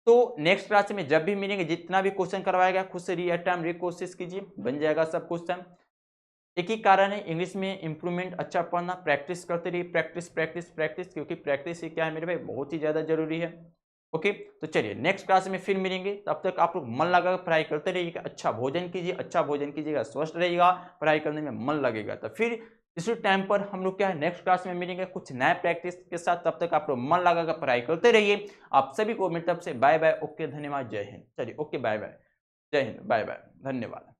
S1: तो नेक्स्ट क्लास में जब भी मिलेंगे, जितना भी क्वेश्चन करवाया गया खुद से कोशिश कीजिए, बन जाएगा सब क्वेश्चन। एक ही कारण है इंग्लिश में इंप्रूवमेंट, अच्छा पढ़ना, प्रैक्टिस करते रहिए, प्रैक्टिस प्रैक्टिस प्रैक्टिस, क्योंकि प्रैक्टिस ही क्या है मेरे भाई, बहुत ही ज्यादा जरूरी है। ओके, तो चलिए नेक्स्ट क्लास में फिर मिलेंगे, तब तक आप लोग मन लगा पढ़ाई करते रहिएगा, अच्छा भोजन कीजिए, अच्छा भोजन कीजिएगा, स्वस्थ रहिएगा, पढ़ाई करने में मन लगेगा। तो फिर इसी टाइम पर हम लोग क्या है नेक्स्ट क्लास में मिलेंगे कुछ नए प्रैक्टिस के साथ, तब तक आप लोग मन लगा पढ़ाई करते रहिए। आप सभी को मेरी तरफ से बाय बाय, ओके, धन्यवाद, जय हिंद। चलिए ओके, बाय बाय, जय हिंद, बाय बाय, धन्यवाद।